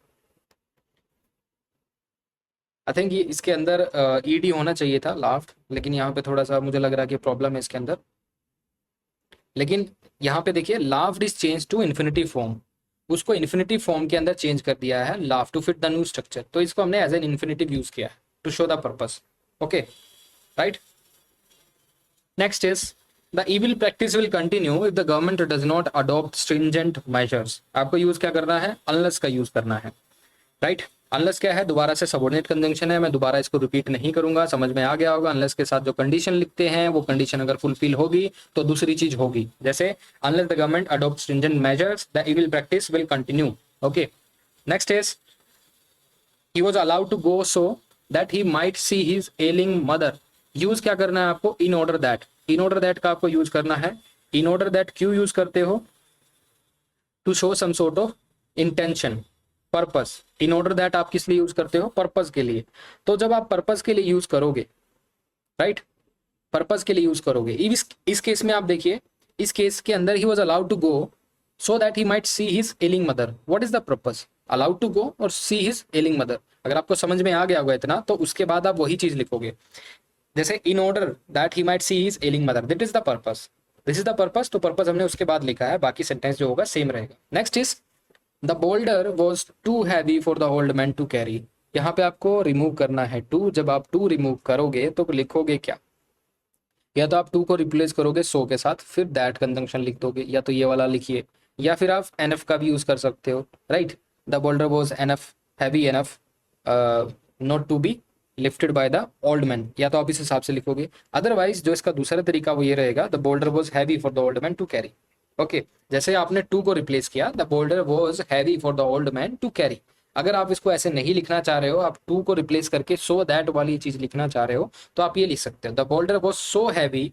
I think ये इसके अंदर ईडी होना चाहिए था लाफ्ट, लेकिन यहाँ पे थोड़ा सा मुझे लग रहा है कि प्रॉब्लम है इसके अंदर। लेकिन यहाँ पे देखिए laughed is change to infinity form, उसको इन्फिनिटी फॉर्म के अंदर चेंज कर दिया है laughed to fit the new structure, तो इसको हमने एज एन इन्फिनिटिव यूज किया है to show the purpose. Okay right. Next is the evil practice will continue if the government does not adopt stringent measures. आपको use क्या करना है, unless का यूज करना है, राइट। अनलेस क्या है, दोबारा से सबऑर्डिनेट कंजंक्शन है, मैं दोबारा इसको रिपीट नहीं करूंगा, समझ में आ गया होगा। अनलेस के साथ जो कंडीशन लिखते हैं वो कंडीशन अगर फुलफिल होगी तो दूसरी चीज होगी, जैसे unless the government adopt stringent measures the evil practice will continue. Okay next is he was allowed to go so that he might see his ailing mother. Use क्या करना है आपको, in order that, in order that का आपको use करना है। In order that क्यों use करते हो, to show some sort of intention, purpose. In order that आप किस लिए यूज करते हो, पर्पस के लिए। तो जब आप पर्पस के लिए यूज करोगे, राइट, पर्पस के लिए यूज करोगे, इस केस में आप देखिए, इस केस के अंदर he was allowed to go so that he might see his ailing mother. What is the purpose, allowed to go or see his ailing mother. अगर आपको समझ में आ गया होगा इतना, तो उसके बाद आप वही चीज लिखोगे, जैसे in order that he might see his ailing mother, that is the purpose, this is the purpose. तो पर्पस हमने उसके बाद लिखा है, बाकी सेंटेंस जो होगा सेम रहेगा। Next is the boulder was too heavy for the old man to carry. यहाँ पे आपको रिमूव करना है टू। जब आप टू रिमूव करोगे तो लिखोगे क्या, या तो आप टू को रिप्लेस करोगे सो के साथ, फिर दैट कंजंक्शन लिख दोगे, या तो ये वाला लिखिए, या फिर आप एनएफ का भी यूज कर सकते हो, right. The boulder was enough, heavy enough not to be lifted by the old man, या तो आप इस हिसाब से लिखोगे। अदरवाइज जो इसका दूसरा तरीका वो ये रहेगा, the boulder was heavy for the old man to carry. Okay जैसे आपने टू को रिप्लेस किया, the boulder was heavy for the old man to carry. अगर आप इसको ऐसे नहीं लिखना चाह रहे हो, आप टू को रिप्लेस करके सो दैट वाली चीज लिखना चाह रहे हो, तो आप ये लिख सकते हो, the boulder was so heavy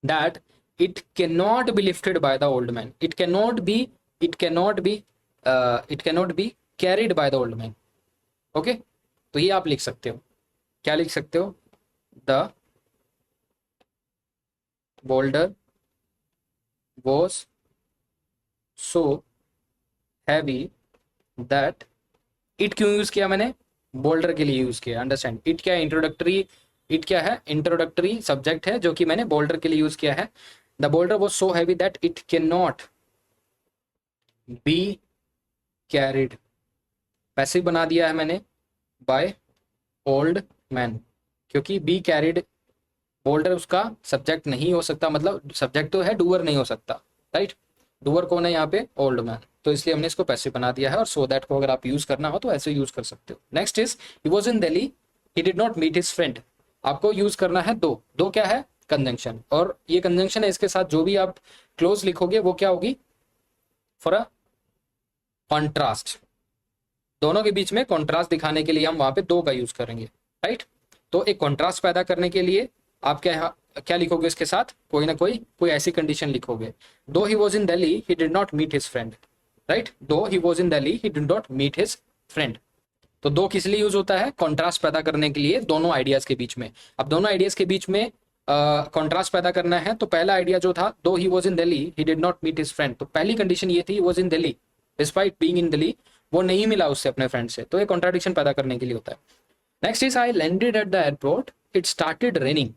that it can not B lifted by the old man. It can not B, it can not B, it can not be carried by the old man. Okay तो ये आप लिख सकते हो, क्या लिख सकते हो, the boulder was so heavy that, it क्यों यूज किया मैंने, बोल्डर के लिए यूज किया, अंडरस्टैंड। इट क्या है, इंट्रोडक्टरी, इट क्या है, इंट्रोडक्टरी सब्जेक्ट है जो कि मैंने बोल्डर के लिए यूज किया है। The boulder was so heavy that it can not be carried, passive बना दिया है मैंने, बाय ओल्ड मैन, क्योंकि बी कैरिड, बोल्डर उसका सब्जेक्ट नहीं हो सकता, मतलब सब्जेक्ट तो है, डूअर नहीं हो सकता, राइट। डूअर कौन है यहाँ पे, ओल्ड मैन, तो इसलिए हमने इसको पैसिव बना दिया है। और सो दैट को अगर आप यूज करना हो तो ऐसे यूज कर सकते हो। Next is he was in Delhi, he did not meet his friend. आपको यूज करना है दो, दो क्या है, कंजंक्शन, और ये कंजंक्शन है, इसके साथ जो भी आप क्लोज लिखोगे वो क्या होगी, फॉर अ कॉन्ट्रास्ट, दोनों के बीच में कॉन्ट्रास्ट दिखाने के लिए हम वहां पे दो का यूज करेंगे, राइट। तो एक कॉन्ट्रास्ट पैदा करने के लिए आप क्या लिखोगे, इसके साथ कोई ना कोई ऐसी कंडीशन लिखोगे, though he was in Delhi he did not meet his friend, right. Though he was in Delhi he did not meet his friend. तो दो किस लिए यूज होता है, कॉन्ट्रास्ट पैदा करने के लिए दोनों आइडियाज के बीच में। अब दोनों आइडियाज के बीच में कॉन्ट्रास्ट पैदा करना है, तो पहला आइडिया जो था, though he was in Delhi he did not meet his friend, तो पहली कंडीशन ये थी, was in Delhi, despite being in Delhi, वो नहीं मिला उससे अपने फ्रेंड से, तो ये कॉन्ट्राडिक्शन पैदा करने के लिए होता है। Next is I landed at the airport, it started raining.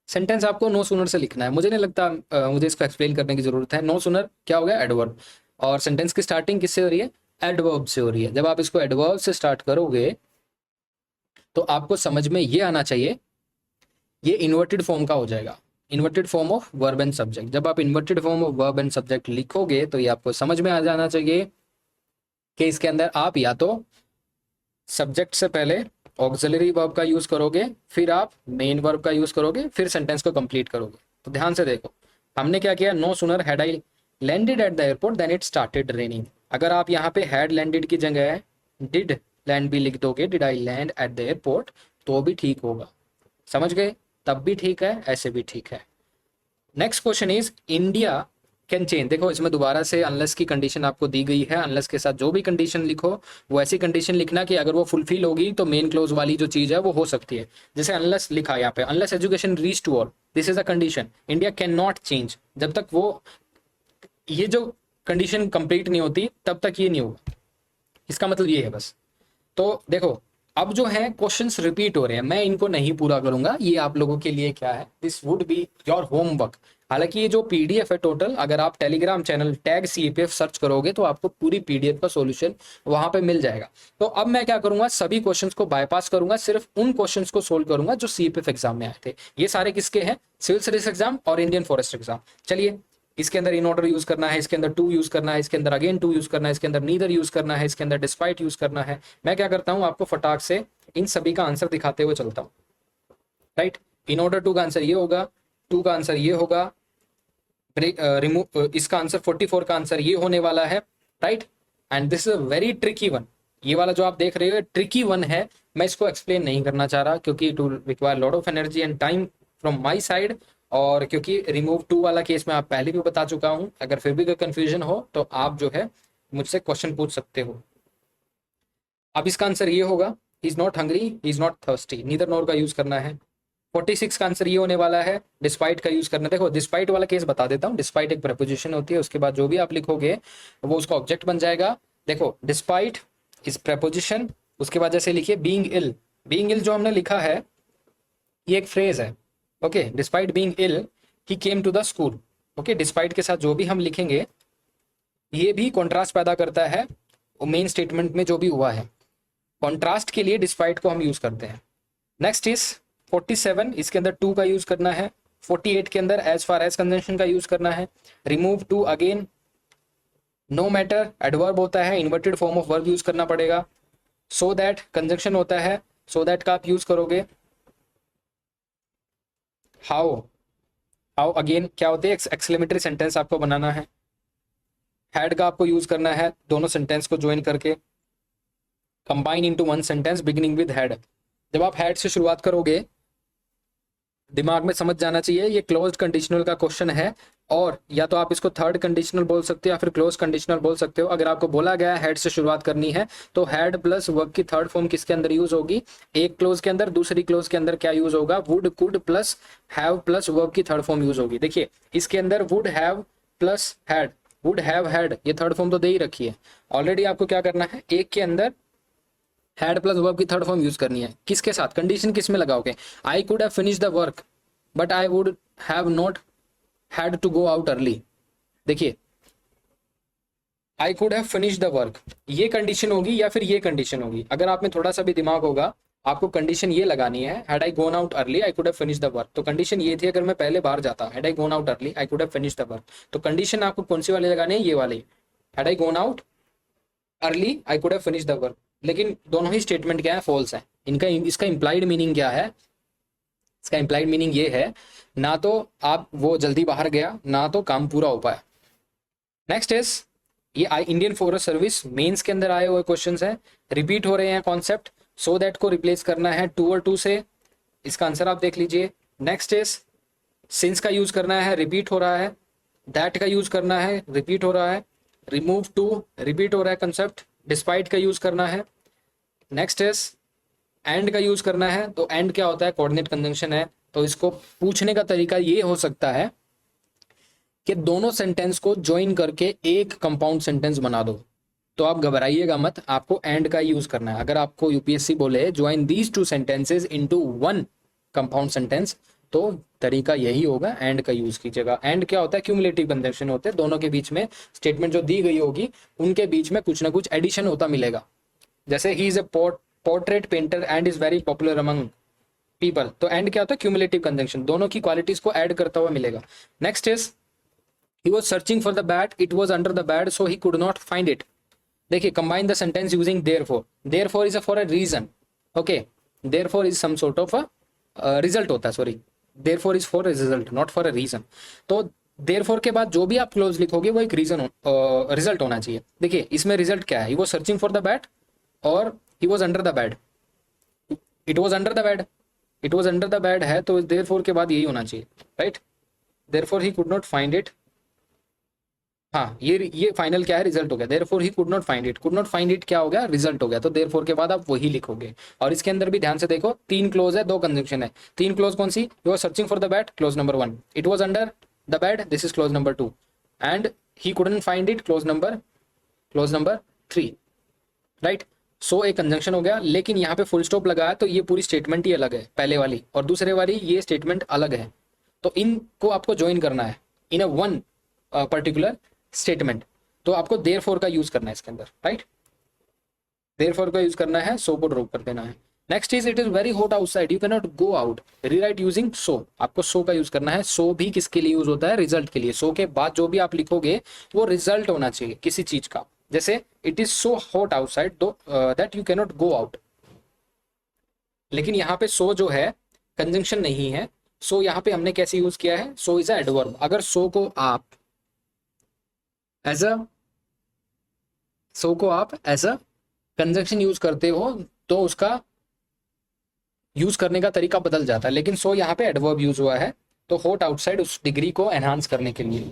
Sentence आपको नो सूनर से लिखना है, मुझे नहीं लगता मुझे इसको एक्सप्लेन करने की जरूरत है। नो सूनर क्या हो गया, एडवर्ब, और सेंटेंस की स्टार्टिंग किससे हो रही है, एडवर्ब से हो रही है। जब आप इसको एडवर्ब से स्टार्ट करोगे तो आपको समझ में ये आना चाहिए, ये इन्वर्टेड फॉर्म का हो जाएगा, inverted form of verb and subject. जब आप inverted form of verb and subject लिखोगे तो ये आपको समझ में आ जाना चाहिए कि इसके अंदर आप या तो सब्जेक्ट से पहले ऑक्सिलरी वर्ब का यूज करोगे, फिर आप मेन वर्ब का यूज करोगे, फिर सेंटेंस को कंप्लीट करोगे। तो ध्यान से देखो, हमने क्या किया, no sooner had I landed at the airport then it started raining. अगर आप यहाँ पे हैड लैंडेड की जगह डिड लैंड भी लिख दोगे, did I land at the airport, तो भी ठीक होगा, समझ गए, तब भी ठीक है, ऐसे भी ठीक है। Next question is India can change. देखो इसमें दोबारा से अनलेस की कंडीशन आपको दी गई है, अनलेस के साथ जो भी कंडीशन लिखो वो ऐसी कंडीशन लिखना कि अगर वो फुलफिल होगी तो मेन क्लोज वाली जो चीज है वो हो सकती है। जैसे अनलेस लिखा यहाँ पे, unless education reach to all, this is a condition, India can not change, जब तक वो ये जो कंडीशन कंप्लीट नहीं होती तब तक ये नहीं होगा, इसका मतलब ये है बस। तो देखो अब जो है क्वेश्चंस रिपीट हो रहे हैं, मैं इनको नहीं पूरा करूंगा, ये आप लोगों के लिए क्या है, this would be your homework. हालांकि ये जो पीडीएफ है टोटल, अगर आप Telegram channel tag CPF search करोगे तो आपको पूरी पीडीएफ का सॉल्यूशन वहां पे मिल जाएगा। तो अब मैं क्या करूंगा, सभी क्वेश्चंस को बाईपास करूंगा, सिर्फ उन क्वेश्चंस को सोल्व करूंगा जो सीपीएफ एग्जाम में आए थे। ये सारे किसके हैं, सिविल सर्विस एग्जाम और इंडियन फॉरेस्ट एग्जाम। चलिए, इसके अंदर इन ऑर्डर यूज करना है, इसके अंदर टू यूज करना है, इसके अंदर अगेन टू यूज करना है, इसके अंदर नीदर यूज करना है, इसके अंदर डिस्पाइट यूज करना है। मैं क्या करता हूं, आपको फटाक से इन सभी का आंसर दिखाते हुए चलता हूं। राइट, इन ऑर्डर टू का आंसर ये होगा, टू का आंसर ये होगा, रिमूव इसका आंसर 44 का आंसर ये होने वाला है। Right, and this is a very tricky one. ये वाला जो आप देख रहे हो ट्रिकी वन है, मैं इसको एक्सप्लेन नहीं करना चाह रहा क्योंकि it will require lot of energy and time from my side. और क्योंकि रिमूव टू वाला केस में आप पहले भी बता चुका हूं, अगर फिर भी कोई कंफ्यूजन हो तो आप जो है मुझसे क्वेश्चन पूछ सकते हो। अब इसका आंसर ये होगा, he is not hungry, he is not thirsty, neither nor का यूज करना है। 46 का आंसर ये होने वाला है, डिस्पाइट का यूज करना है। देखो डिस्पाइट वाला केस बता देता हूँ, डिस्पाइट एक प्रपोजिशन होती है, उसके बाद जो भी आप लिखोगे वो उसका ऑब्जेक्ट बन जाएगा। देखो डिस्पाइट इज प्रपोजिशन, उसके बाद जैसे लिखिए बीइंग इल, बीइंग इल जो हमने लिखा है ये एक फ्रेज है। Okay, despite being ill he came to the school. Okay, despite के साथ जो भी हम लिखेंगे ये भी कॉन्ट्रास्ट पैदा करता है मेन स्टेटमेंट में जो भी हुआ है। कॉन्ट्रास्ट के लिए डिस्पाइट को हम यूज करते हैं। नेक्स्ट इज 47, इसके अंदर टू का यूज करना है। 48 के अंदर एज फार एज कंजंक्शन का यूज करना है। Remove to again no matter adverb होता है, inverted form of verb use करना पड़ेगा। सो दैट कंजंक्शन होता है, सो दैट का आप यूज करोगे। हाउ, हाउ अगेन क्या होते हैं, एक्सक्लेमेटरी सेंटेंस आपको बनाना है। हैड का आपको यूज करना है, दोनों सेंटेंस को ज्वाइन करके combine into one sentence beginning with had. जब आप हैड से शुरुआत करोगे, दिमाग में समझ जाना चाहिए ये क्लोज्ड कंडीशनल का क्वेश्चन है, और या तो आप इसको थर्ड कंडीशनल बोल सकते हो या फिर क्लोज कंडीशनल बोल सकते हो। अगर आपको बोला गया हैड से शुरुआत करनी है तो हैड प्लस वर्ब की थर्ड फॉर्म किसके अंदर यूज होगी, एक क्लोज के अंदर। दूसरी क्लोज के अंदर क्या यूज होगा, would could plus have plus verb की थर्ड फॉर्म यूज होगी। देखिए इसके अंदर would have plus had, would have had, ये थर्ड फॉर्म तो दे ही रखी है ऑलरेडी। आपको क्या करना है, एक के अंदर हैड प्लस वर्ब की थर्ड फॉर्म यूज करनी है। किसके साथ, कंडीशन किस में लगाओगे, I could have finished the work but I would have not had to go out early. देखिए I could have finished the work, ये कंडीशन होगी या फिर ये कंडीशन होगी। अगर आप में थोड़ा सा भी दिमाग होगा, आपको कंडीशन ये लगानी है, had I gone out early I could have finished the work. तो कंडीशन ये थी, अगर मैं पहले बाहर जाता, had I gone out early I could have finished the work. तो कंडीशन आपको कौन सी वाली लगानी है, ये वाली, had I gone out early I could have finished the work. लेकिन दोनों ही स्टेटमेंट क्या है, फॉल्स है। इनका इसका इंप्लाइड मीनिंग क्या है, इसका इंप्लाइड मीनिंग ये है, ना तो आप वो जल्दी बाहर गया, ना तो काम पूरा हो पाया। नेक्स्ट इज ये इंडियन फॉरेस्ट सर्विस मेंस के अंदर आए हुए क्वेश्चंस हैं, रिपीट हो रहे हैं कॉन्सेप्ट। सो दैट को रिप्लेस करना है टू और टू से, इसका आंसर आप देख लीजिए। नेक्स्ट इज सिंस का यूज करना है, रिपीट हो रहा है। दैट का यूज करना है, रिपीट हो रहा है। रिमूव टू, रिपीट हो रहा है कंसेप्ट। डिस्पाइट का यूज करना है। नेक्स्ट इज एंड का यूज करना है। तो एंड क्या होता है, कोऑर्डिनेट कंजंक्शन है। तो इसको पूछने का तरीका ये हो सकता है कि दोनों सेंटेंस को ज्वाइन करके एक कंपाउंड सेंटेंस बना दो। तो आप घबराइएगा मत, आपको एंड का यूज करना है। अगर आपको यूपीएससी बोले join these two sentences into one compound sentence, तो तरीका यही होगा, एंड का यूज कीजिएगा। एंड क्या होता है, क्यूमुलेटिव कंजंक्शन होते हैं, दोनों के बीच में स्टेटमेंट जो दी गई होगी उनके बीच में कुछ ना कुछ एडिशन होता मिलेगा। जैसे he is a portrait painter and is very popular among people, तो एंड क्या होता है, क्यूमुलेटिव कंजंक्शन, दोनों की क्वालिटीज को ऐड करता हुआ मिलेगा। Next is he was searching for the bat, it was under the bed so he could not find it। देखिए combine the sentence using therefore, therefore is for a reason, okay, therefore is some sort of a result होता है, sorry, therefore is for a result not for a reason। तो therefore के बाद जो भी आप close लिखोगे वो एक रीजन रिजल्ट होना चाहिए। देखिए इसमें रिजल्ट क्या है, he was searching for the bat और he was under the bed, it was under the bed, it was under the bed है, तो therefore के बाद यही होना चाहिए, right. therefore he could not find it, हाँ ये फाइनल क्या है, रिजल्ट हो गया। therefore he could not find it, could not find it क्या हो गया, रिजल्ट हो गया। तो therefore के बाद आप वही लिखोगे। और इसके अंदर भी ध्यान से देखो, तीन क्लोज है, दो कंजंक्शन है। तीन क्लोज कौन सी, you are searching for the bat, clause number 1, it was under the bed, this is clause number 2, and he couldn't find it, clause number 3, right. So एक कंजंक्शन हो गया, लेकिन यहाँ पे फुल स्टॉप लगा है तो ये पूरी स्टेटमेंट ही अलग है, पहले वाली और दूसरे वाली ये स्टेटमेंट अलग है। तो इनको आपको ज्वाइन करना है इन अ वन पर्टिकुलर स्टेटमेंट। तो आपको देयरफॉर का यूज करना है इसके अंदर, राइट। देयरफॉर का यूज करना है, सो को ड्रॉप कर देना है। Next is it is very hot outside you can not go out, rewrite using so. आपको सो का यूज करना है। सो भी किसके लिए यूज होता है? रिजल्ट के लिए। सो के बाद जो भी आप लिखोगे वो रिजल्ट होना चाहिए किसी चीज का। जैसे it is so hot outside though that you can not go out, लेकिन यहाँ पे सो जो है कंजंक्शन नहीं है। सो यहाँ पे हमने कैसे यूज किया है? So is adverb. अगर सो को आप एज अ कंजंक्शन यूज करते हो तो उसका यूज करने का तरीका बदल जाता है, लेकिन सो यहाँ पे एडवर्ब यूज हुआ है तो हॉट आउटसाइड उस डिग्री को एनहांस करने के लिए।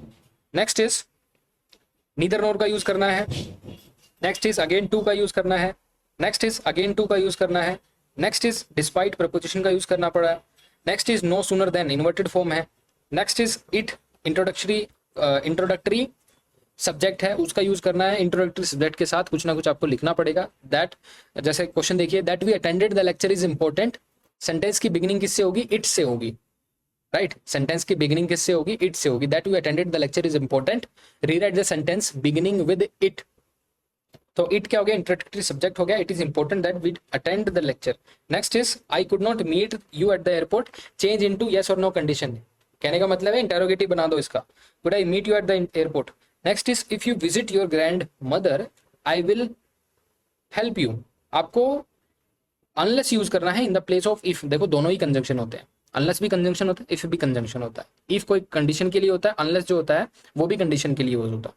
नेक्स्ट इज नीदर नोर का यूज करना है। नेक्स्ट इज अगेन टू का यूज करना है। नेक्स्ट इज अगेन टू का यूज करना है। नेक्स्ट इज डिस्पाइट प्रपोजिशन का यूज करना पड़ा है। Next is no sooner than inverted form है। Next is it introductory subject है, उसका यूज करना है। इंट्रोडक्टरी सब्जेक्ट के साथ कुछ ना कुछ आपको लिखना पड़ेगा। दैट, जैसे क्वेश्चन देखिए, that we attended the lecture is important. Sentence की बिगिनिंग किससे होगी? इट से होगी, राइट। सेंटेंस की बिगिनिंग किससे होगी? इट से होगी। That we attended the lecture is important, rewrite the sentence beginning with it. तो इट क्या हो गया? इंट्रोडक्टरी सब्जेक्ट हो गया। It is important that we attend the lecture. Next is I could not meet you at the airport, change into yes और no condition. कहने का मतलब है इंटेरोगेटिव बना दो इसका, could I meet you at the airport. Next is if you visit your grand mother I will help you. आपको unless use करना है in the place of if. देखो दोनों ही कंजंक्शन होते हैं, अनलेस भी कंजंक्शन होता है, इफ भी कंजंक्शन होता है। इफ कोई कंडीशन के लिए होता है, अनलेस जो होता है वो भी कंडीशन के लिए यूज होता है,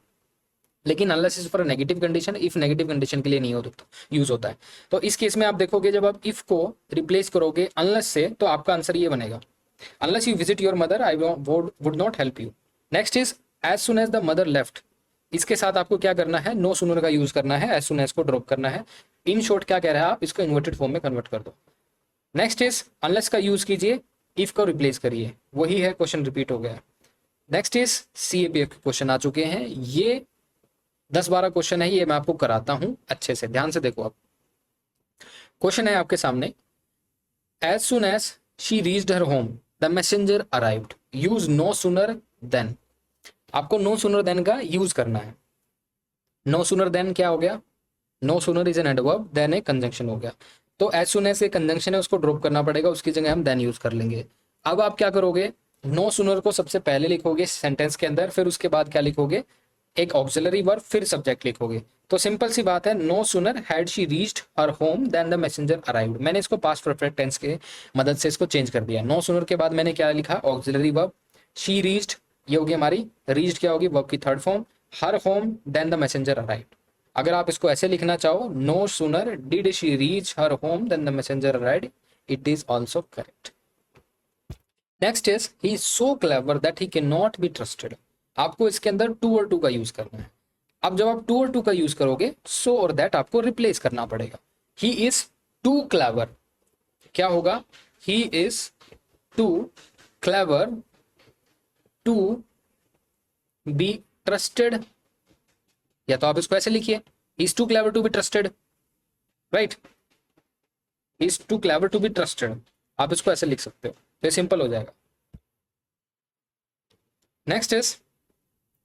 लेकिन unless is for negative condition, if negative condition के लिए नहीं होता, यूज होता है। तो इस केस में आप देखोगे जब आप इफ को रिप्लेस करोगे अनलेस से तो आपका आंसर ये बनेगा, unless you visit your mother I would not help you. Next is as soon as the mother left. इसके साथ आपको क्या करना है? नो सूनर का यूज करना है, एज सुन एज को ड्रॉप करना है। इन शॉर्ट क्या कह रहा है? आप इसको इन्वर्टेड फॉर्म में कन्वर्ट कर दो। नेक्स्ट इज अनलेस का यूज कीजिए, इफ को रिप्लेस करिए, वही है, क्वेश्चन रिपीट हो गया। नेक्स्ट इज सीएपीएफ के क्वेश्चन आ चुके हैं। ये 10-12 क्वेश्चन है, ये मैं आपको कराता हूं अच्छे से, ध्यान से देखो। आप क्वेश्चन है आपके सामने, as soon as she reached her home the messenger arrived, use no sooner than. आपको नो सूनर देन का यूज करना है। नो सूनर देन क्या हो गया? No sooner is an adverb, than a conjunction हो गया। तो एज सुन एज के कंजंक्शन है, उसको ड्रॉप करना पड़ेगा, उसकी जगह हम देन यूज कर लेंगे। अब आप क्या करोगे? नो सूनर को सबसे पहले लिखोगे सेंटेंस के अंदर, फिर उसके बाद क्या लिखोगे? एक ऑक्सिलरी वर्ब, फिर सब्जेक्ट लिखोगे। तो सिंपल सी बात है, no sooner had she reached her home than the messenger arrived. मैंने इसको पास्ट परफेक्ट टेंस के मदद से इसको चेंज कर दिया। नो सूनर के बाद मैंने क्या लिखा? Auxiliary verb. शी रीच्ड, ये होगी हमारी, रीच्ड क्या होगी? वर्ब की third form. Her home than the messenger arrived. अगर आप इसको ऐसे लिखना चाहो, no sooner did she reach her home than the messenger arrived, it is also correct. Next is he is so clever that he can not be trusted. आपको इसके अंदर to और टू का यूज करना है। अब जब आप टू और टू का यूज करोगे, सो और दैट आपको रिप्लेस करना पड़ेगा। ही इज टू क्लेवर, क्या होगा? He is too clever to be trusted, या तो आप इसको ऐसे लिखिए, is too clever to be trusted, right. Is too clever to be trusted, आप इसको ऐसे लिख सकते हो, तो सिंपल हो जाएगा। Next is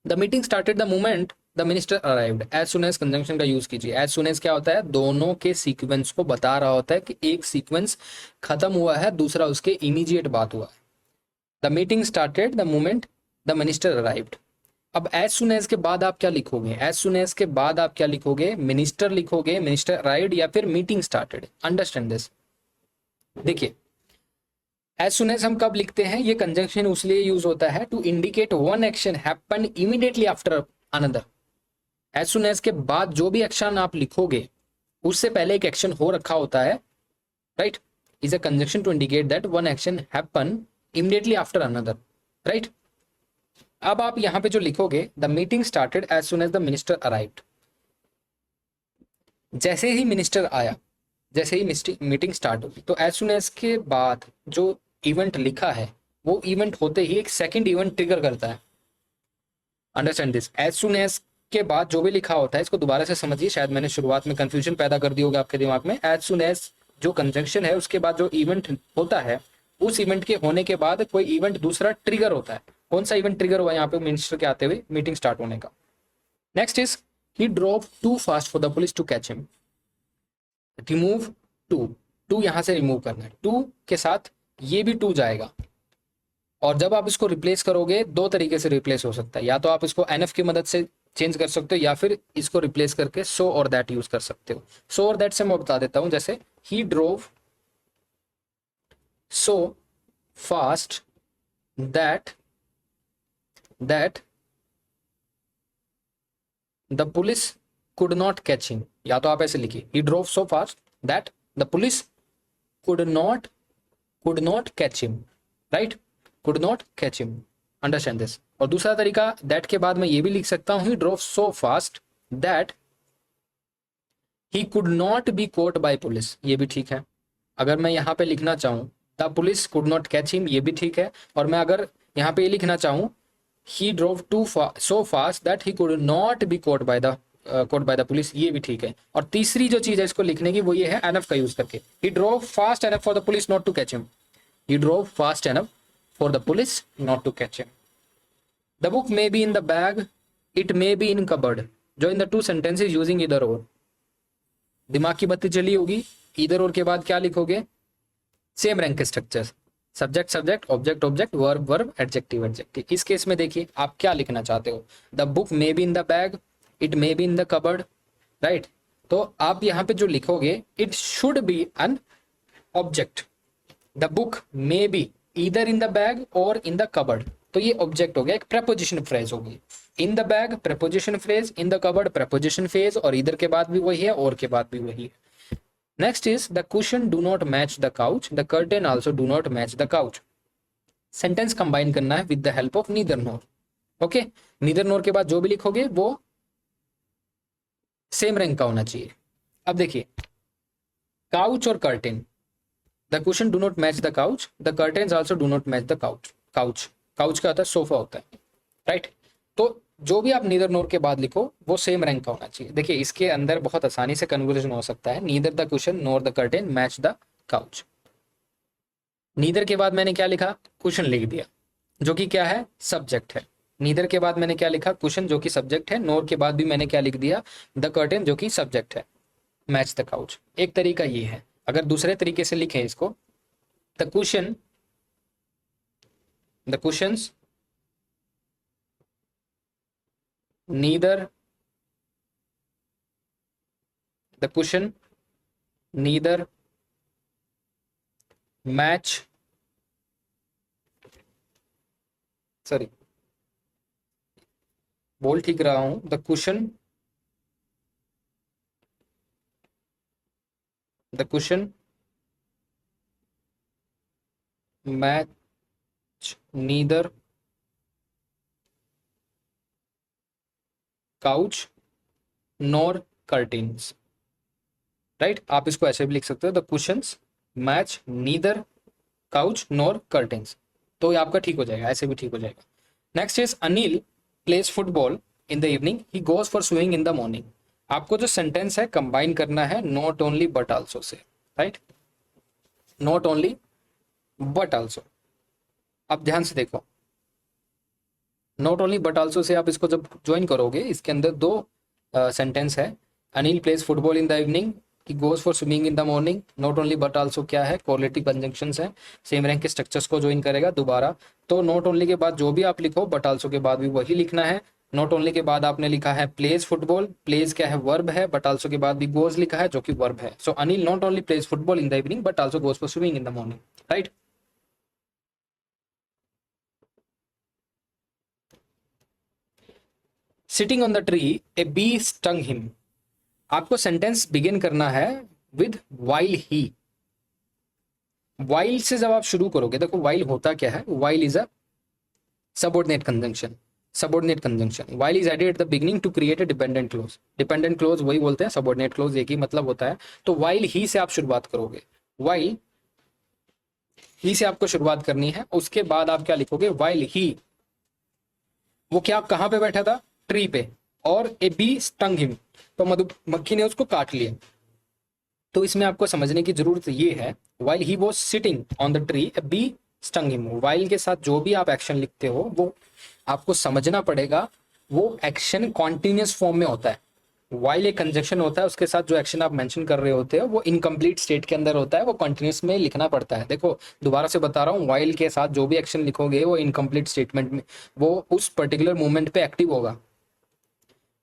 the meeting started the moment the minister arrived. As soon as conjunction का यूज कीजिए। एज सुन एज क्या होता है? दोनों के सीक्वेंस को बता रहा होता है कि एक सीक्वेंस खत्म हुआ है, दूसरा उसके इमीडिएट बाद हुआ है। The meeting started the moment the minister arrived. अब एज सुन एज के बाद आप क्या लिखोगे? एज सुन एज के बाद आप क्या लिखोगे? मिनिस्टर लिखोगे, मिनिस्टर अराइव्ड, या फिर मीटिंग स्टार्टेड। Understand this. देखिए, एज सुन एज हम कब लिखते हैं? ये कंजंक्शन उसलिए यूज होता है to indicate one action happen immediately after another. As soon as के बाद जो भी एक्शन आप लिखोगे उससे पहले एक एक्शन हो रखा होता है, right. Is a conjunction to indicate that one action happen immediately after another, right. अब आप यहां पे जो लिखोगे, the meeting started as soon as the minister arrived. जैसे ही मिनिस्टर आया, जैसे ही मीटिंग स्टार्ट होगी, तो एज सुन एज के बाद जो इवेंट लिखा है वो इवेंट होते ही एक सेकंड इवेंट ट्रिगर करता है। Understand this. As soon as के बाद जो भी लिखा होता है इसको दोबारा से समझिए, शायद मैंने शुरुआत में कंफ्यूजन पैदा कर दी होगा आपके दिमाग में। एज सुन एज जो कंजंक्शन है उसके बाद जो इवेंट होता है, उस इवेंट के होने के बाद कोई इवेंट दूसरा ट्रिगर होता है। कौन सा इवेंट ट्रिगर हुआ यहाँ पे? मिनिस्टर के आते हुए मीटिंग स्टार्ट होने का। Next is he drove too fast for the police to catch him. Remove too, too यहां से रिमूव करना है, टू के साथ ये भी टू जाएगा। और जब आप इसको रिप्लेस करोगे दो तरीके से रिप्लेस हो सकता है, या तो आप इसको एनएफ की मदद से चेंज कर सकते हो या फिर इसको रिप्लेस करके सो और दैट यूज कर सकते हो। सो और दैट से मैं बता देता हूं, जैसे he drove so fast that the police could not catch him, या तो आप ऐसे लिखिए he drove so fast that the police could not catch him, right, could not catch him, understand this. और दूसरा तरीका दैट के बाद मैं ये भी लिख सकता हूं he drove so fast that he could not be caught by police, ये भी ठीक है। अगर मैं यहाँ पे लिखना चाहूँ the police could not catch him, ये भी ठीक है। और मैं अगर यहाँ पे ये लिखना चाहूँ he drove so fast that he could not be caught by the police, ये भी ठीक है। और तीसरी जो चीज है इसको लिखने की वो ये है एनएफ का यूज करके, he drove fast enough for the police not to catch him, he drove fast enough for the police not to catch him. The book may be in the bag, it may be in cupboard, join the two sentences using either or. दिमाग की बत्ती जली होगी, either और के बाद क्या लिखोगे? सेम रैंक के structure, subject subject, object object, verb verb, adjective adjective. इस केस में देखिए आप क्या लिखना चाहते हो, the book may be in the bag, it may be in the cupboard, right. तो आप यहाँ पे जो लिखोगे it should be an object, the book may be either in the bag और इन द कबर्ड, तो ये ऑब्जेक्ट हो गया, एक प्रेपोजिशन फ्रेज होगी। इन the bag preposition phrase, in the cupboard preposition phrase, और इधर के बाद भी वही है और के बाद भी वही है। Next is the cushion do not match the couch, the curtain also do not match the couch. Sentence combine करना है with the help of neither nor, okay. Neither nor के बाद जो भी लिखोगे वो सेम रैंक का होना चाहिए। अब देखिए काउच और curtain, the cushion do not match the couch, the curtains also do not match the couch. Couch couch का होता है सोफा होता है, राइट। तो जो भी आप नीदर नोर के बाद लिखो वो सेम रैंक का होना चाहिए। देखिए इसके अंदर बहुत आसानी से कन्वर्जन हो सकता है, neither the cushion NOR the curtain match the couch. Neither के बाद मैंने क्या लिखा? कुशन लिख दिया, जो कि क्या है? सब्जेक्ट है। नीदर के बाद मैंने क्या लिखा? कुशन, जो कि सब्जेक्ट है। नोर के बाद भी मैंने क्या लिख दिया? द कर्टेन, जो कि सब्जेक्ट है। मैच द काउच, एक तरीका ये है। अगर दूसरे तरीके से लिखें इसको, the cushions neither the cushion neither match, sorry बोल ठीक रहा हूं, the cushion match neither couch nor curtains, right. आप इसको ऐसे भी लिख सकते हो, the cushions match neither couch nor curtains, तो ये आपका ठीक हो जाएगा, ऐसे भी ठीक हो जाएगा। Next is Anil plays football in the evening, he goes for swimming in the morning. आपको जो सेंटेंस है कंबाइन करना है नॉट ओनली बट आल्सो से, right, not only but also. अब ध्यान से देखो, नॉट ओनली बट आल्सो से आप इसको जब ज्वाइन करोगे, इसके अंदर दो सेंटेंस है। Anil plays football in the evening, he goes for swimming in the morning. Not only but also क्या है? कोरिलेटिव कंजंक्शंस है, सेम रैंक के स्ट्रक्चर्स को ज्वाइन करेगा दोबारा। तो नॉट ओनली के बाद जो भी आप लिखो बट आल्सो के बाद भी वही लिखना है। नॉट ओनली के बाद आपने लिखा है प्लेज फुटबॉल, प्लेज क्या है? वर्ब है, बट आल्सो के बाद भी गोज लिखा है जो कि वर्ब है। So Anil not only plays football in the evening but also goes for swimming in the morning, right. Sitting on the tree a bee stung him. आपको सेंटेंस बिगिन करना है विद वाइल ही। वाइल से जब आप शुरू करोगे, देखो while होता क्या है? While is a subordinate conjunction, subordinate conjunction. While is added at the beginning to create a dependent clause. Dependent clause वही बोलते हैं, सबऑर्डिनेट क्लोज एक ही मतलब होता है। तो वाइल ही से आप शुरुआत करोगे, वाइल ही से आपको शुरुआत करनी है। उसके बाद आप क्या लिखोगे? वाइल ही, वो क्या कहां पे बैठा था? ट्री पे। और ए बी स्टंग हिम, तो मधुमक्खी ने उसको काट लिया। तो इसमें आपको समझने की जरूरत ये है, while he was sitting on the tree a bee stung him, while के साथ जो भी आप एक्शन लिखते हो वो आपको समझना पड़ेगा वो एक्शन कॉन्टिन्यूस फॉर्म में होता है। वाइल एक कंजक्शन होता है, उसके साथ जो एक्शन आप मेंशन कर रहे होते हो वो इनकम्प्लीट स्टेट के अंदर होता है, वो कॉन्टिन्यूस में लिखना पड़ता है। देखो दोबारा से बता रहा हूँ, वाइल के साथ जो भी एक्शन लिखोगे वो इनकम्प्लीट स्टेटमेंट में, वो उस पर्टिकुलर मोमेंट पे एक्टिव होगा।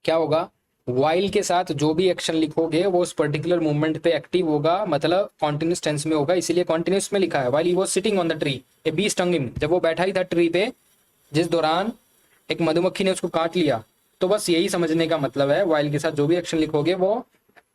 क्या होगा, वाइल के साथ जो भी एक्शन लिखोगे वो उस पर्टिकुलर मोमेंट पे एक्टिव होगा, मतलब कॉन्टिन्यूस टेंस में होगा, इसीलिए कॉन्टिन्यूस में लिखा है। While he was sitting on the tree a bee stung him, जब वो बैठा ही था ट्री पे जिस दौरान एक मधुमक्खी ने उसको काट लिया। तो बस यही समझने का मतलब है, वाइल के साथ जो भी एक्शन लिखोगे वो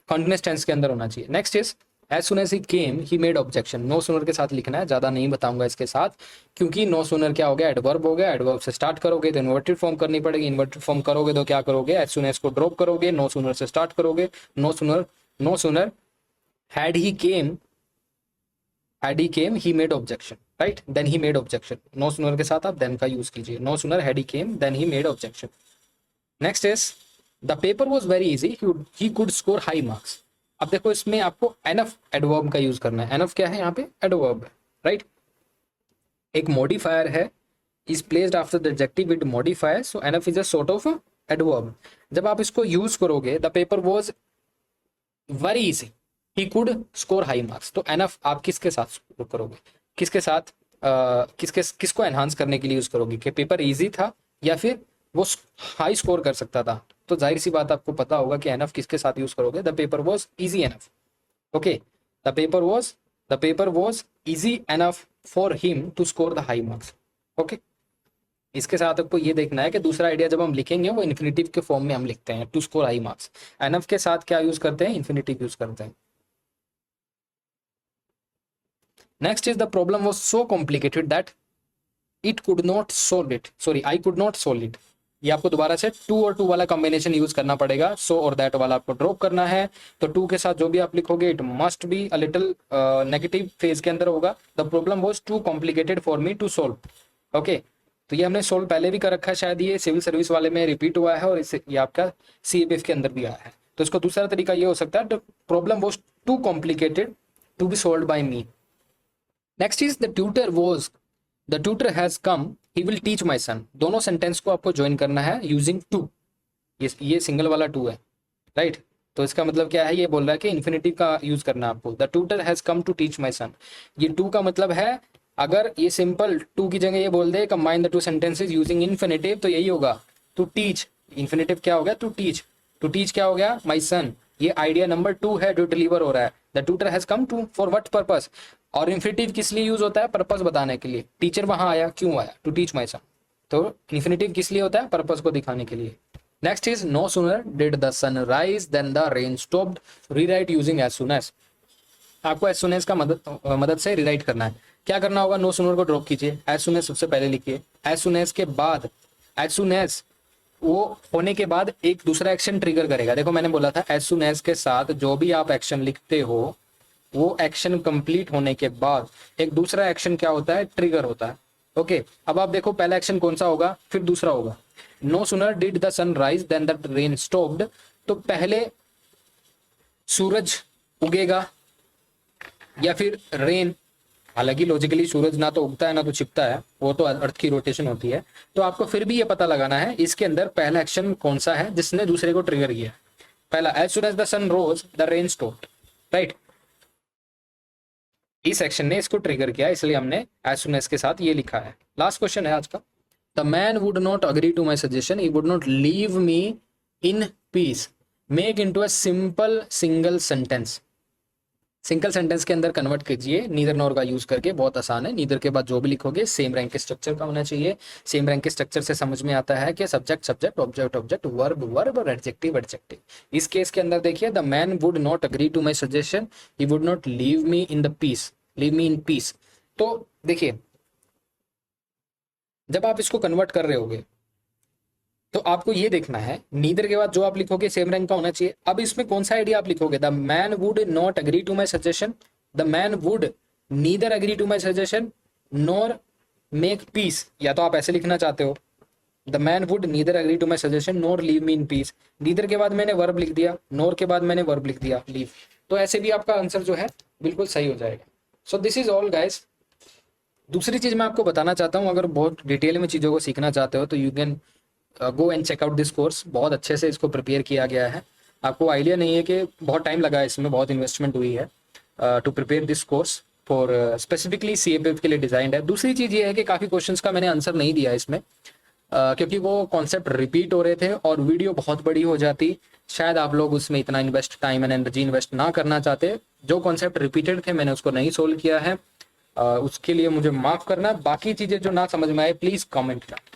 कॉन्टिन्यूस टेंस के अंदर होना चाहिए। Next is as soon as he came he made objection, no sooner के साथ लिखना है, ज्यादा नहीं बताऊंगा इसके साथ, क्योंकि नो सुनर क्या हो गया, एडवर्ब हो गया, एडवर्ब से स्टार्ट करोगे तो इन्वर्टेड फॉर्म करनी पड़ेगी, इन्वर्टेड फॉर्म करोगे तो क्या करोगे, एज सुन एज को ड्रॉप करोगे, नो सुनर से स्टार्ट करोगे, no sooner had he came, he made objection, right, than he made objection, no sooner के साथ आप देन का यूज कीजिए, no sooner had he came than he made objection. Next is the paper was very easy, he could score high marks. अब देखो इसमें आपको enough adverb का यूज करना है। एनफ क्या है यहाँ पे, एडवर्ब, राइट, एक मॉडिफायर है, is placed after the adjective with modifier, so enough is a sort of adverb. जब आप इसको यूज करोगे, the paper was very easy, he could score high marks, तो एनफ आप किसके साथ करोगे, किसके साथ किसको एनहांस करने के लिए यूज करोगे, कि पेपर इजी था या फिर वो हाई स्कोर कर सकता था। तो जाहिर सी बात आपको पता होगा कि एनफ किसके साथ यूज करोगे, the paper was easy enough, okay, the paper was easy enough for him to score the high marks, okay. इसके साथ आपको ये देखना है कि दूसरा आइडिया जब हम लिखेंगे वो इन्फिनिटिव के फॉर्म में हम लिखते हैं, to score high marks, enough के साथ क्या यूज करते हैं, इन्फिनिटिव यूज करते हैं। Next is the problem was so complicated that it could not solve it, sorry I could not solve it, ये आपको दोबारा से टू और टू वाला कॉम्बिनेशन यूज करना पड़ेगा, सो और दैट वाला आपको ड्रॉप करना है। तो टू के साथ जो भी आप लिखोगे it must be a little negative phase के अंदर होगा, the problem was too complicated for me to solve, okay. तो ये हमने सोल्व पहले भी कर रखा है, शायद ये सिविल सर्विस वाले में रिपीट हुआ है और इससे ये आपका CAPF के अंदर भी आया है। तो इसको दूसरा तरीका ये हो सकता है, the problem was too complicated to be solved by me. Next is the tutor has come he will teach my son, दोनों सेंटेंस को आपको ज्वाइन करना है यूजिंग टू, ये सिंगल वाला टू है, राइट। तो इसका मतलब क्या है, ये बोल रहा है कि इन्फिनिटिव का यूज करना है आपको, the tutor has come to teach my son. ये टू का मतलब है, अगर ये सिंपल टू की जगह ये बोल they combine the two sentences using infinitive, तो यही होगा टू टीच, इन्फिनिटिव क्या हो गया, टू टीच क्या हो गया, माई सन। ये आइडिया नंबर 2 है जो डिलीवर हो रहा है, the tutor has come to for what purpose, और इन्फिनिटिव किस लिए यूज होता है, पर्पस बताने के लिए, टीचर वहां आया क्यों आया, टू टीच माई सन। तो इन्फिनिटिव किस लिए होता है, पर्पस को दिखाने के लिए। Next is no sooner did the sun rise than the rain stopped, rewrite using as soon as, आपको एज सून एज का मदद से रीराइट करना है। क्या करना होगा, नो सूनर को ड्रॉप कीजिए, एज सून एज सबसे पहले लिखिए, एज सून एज के बाद, एज सून एज वो होने के बाद एक दूसरा एक्शन ट्रिगर करेगा। देखो मैंने बोला था एज सून एज के साथ जो भी आप एक्शन लिखते हो वो एक्शन कंप्लीट होने के बाद एक दूसरा एक्शन क्या होता है, ट्रिगर होता है, ओके। अब आप देखो पहला एक्शन कौन सा होगा, फिर दूसरा होगा। No sooner did the sun rise than the rain stopped, तो पहले सूरज उगेगा या फिर रेन, हालांकि लॉजिकली सूरज ना तो उगता है ना तो छिपता है, वो तो अर्थ की रोटेशन होती है। तो आपको फिर भी ये पता लगाना है इसके अंदर पहला एक्शन कौन सा है जिसने दूसरे को ट्रिगर किया। पहला as soon as the sun rose the rain stopped, right, इस एक्शन ने इसको ट्रिगर किया, इसलिए हमने एज सून एज के साथ ये लिखा है। लास्ट क्वेश्चन है आज का, the man would not agree to my suggestion, he would not leave me in peace, make into a simple single sentence. Single sentence के अंदर कन्वर्ट कीजिए नीदर नॉर का यूज करके, बहुत आसान है। नीदर के बाद जो भी लिखोगे सेम रैंक के स्ट्रक्चर का होना चाहिए। सेम रैंक के स्ट्रक्चर से समझ में आता है कि subject subject, object object, verb verb और एडजेक्टिव एडजेक्टिव। इस केस के अंदर देखिए, the man would not agree to my suggestion, he would not leave me in the peace, leave me in peace. तो देखिए जब आप इसको कन्वर्ट कर रहे होगे तो आपको ये देखना है नीदर के बाद जो आप लिखोगे सेम रैंक का होना चाहिए। अब इसमें कौन सा आइडिया आप लिखोगे, the man would not agree to my suggestion, the man would neither agree to my suggestion nor make peace, या तो आप ऐसे लिखना चाहते हो the man would neither agree to my suggestion nor leave me in peace. Neither के बाद मैंने वर्ब लिख दिया, नोर के बाद मैंने वर्ब लिख दिया लीव, तो ऐसे भी आपका आंसर जो है बिल्कुल सही हो जाएगा। So this is all guys. दूसरी चीज मैं आपको बताना चाहता हूँ, अगर बहुत डिटेल में चीज़ों को सीखना चाहते हो तो you can go and check out this course. बहुत अच्छे से इसको प्रिपेयर किया गया है। आपको आइडिया नहीं है कि बहुत टाइम लगा है इसमें, बहुत इन्वेस्टमेंट हुई है to prepare this course for specifically CAPF के लिए डिजाइंड है। दूसरी चीज़ ये है कि काफ़ी क्वेश्चंस का मैंने आंसर नहीं दिया इसमें, क्योंकि वो कॉन्सेप्ट रिपीट हो रहे थे और वीडियो बहुत बड़ी हो जाती, शायद आप लोग उसमें इतना invest time and energy invest ना करना चाहते। जो कॉन्सेप्ट रिपीटेड थे मैंने उसको नहीं सोल्व किया है, उसके लिए मुझे माफ़ करना। बाकी चीज़ें जो ना समझ में आए प्लीज़ कमेंट करना।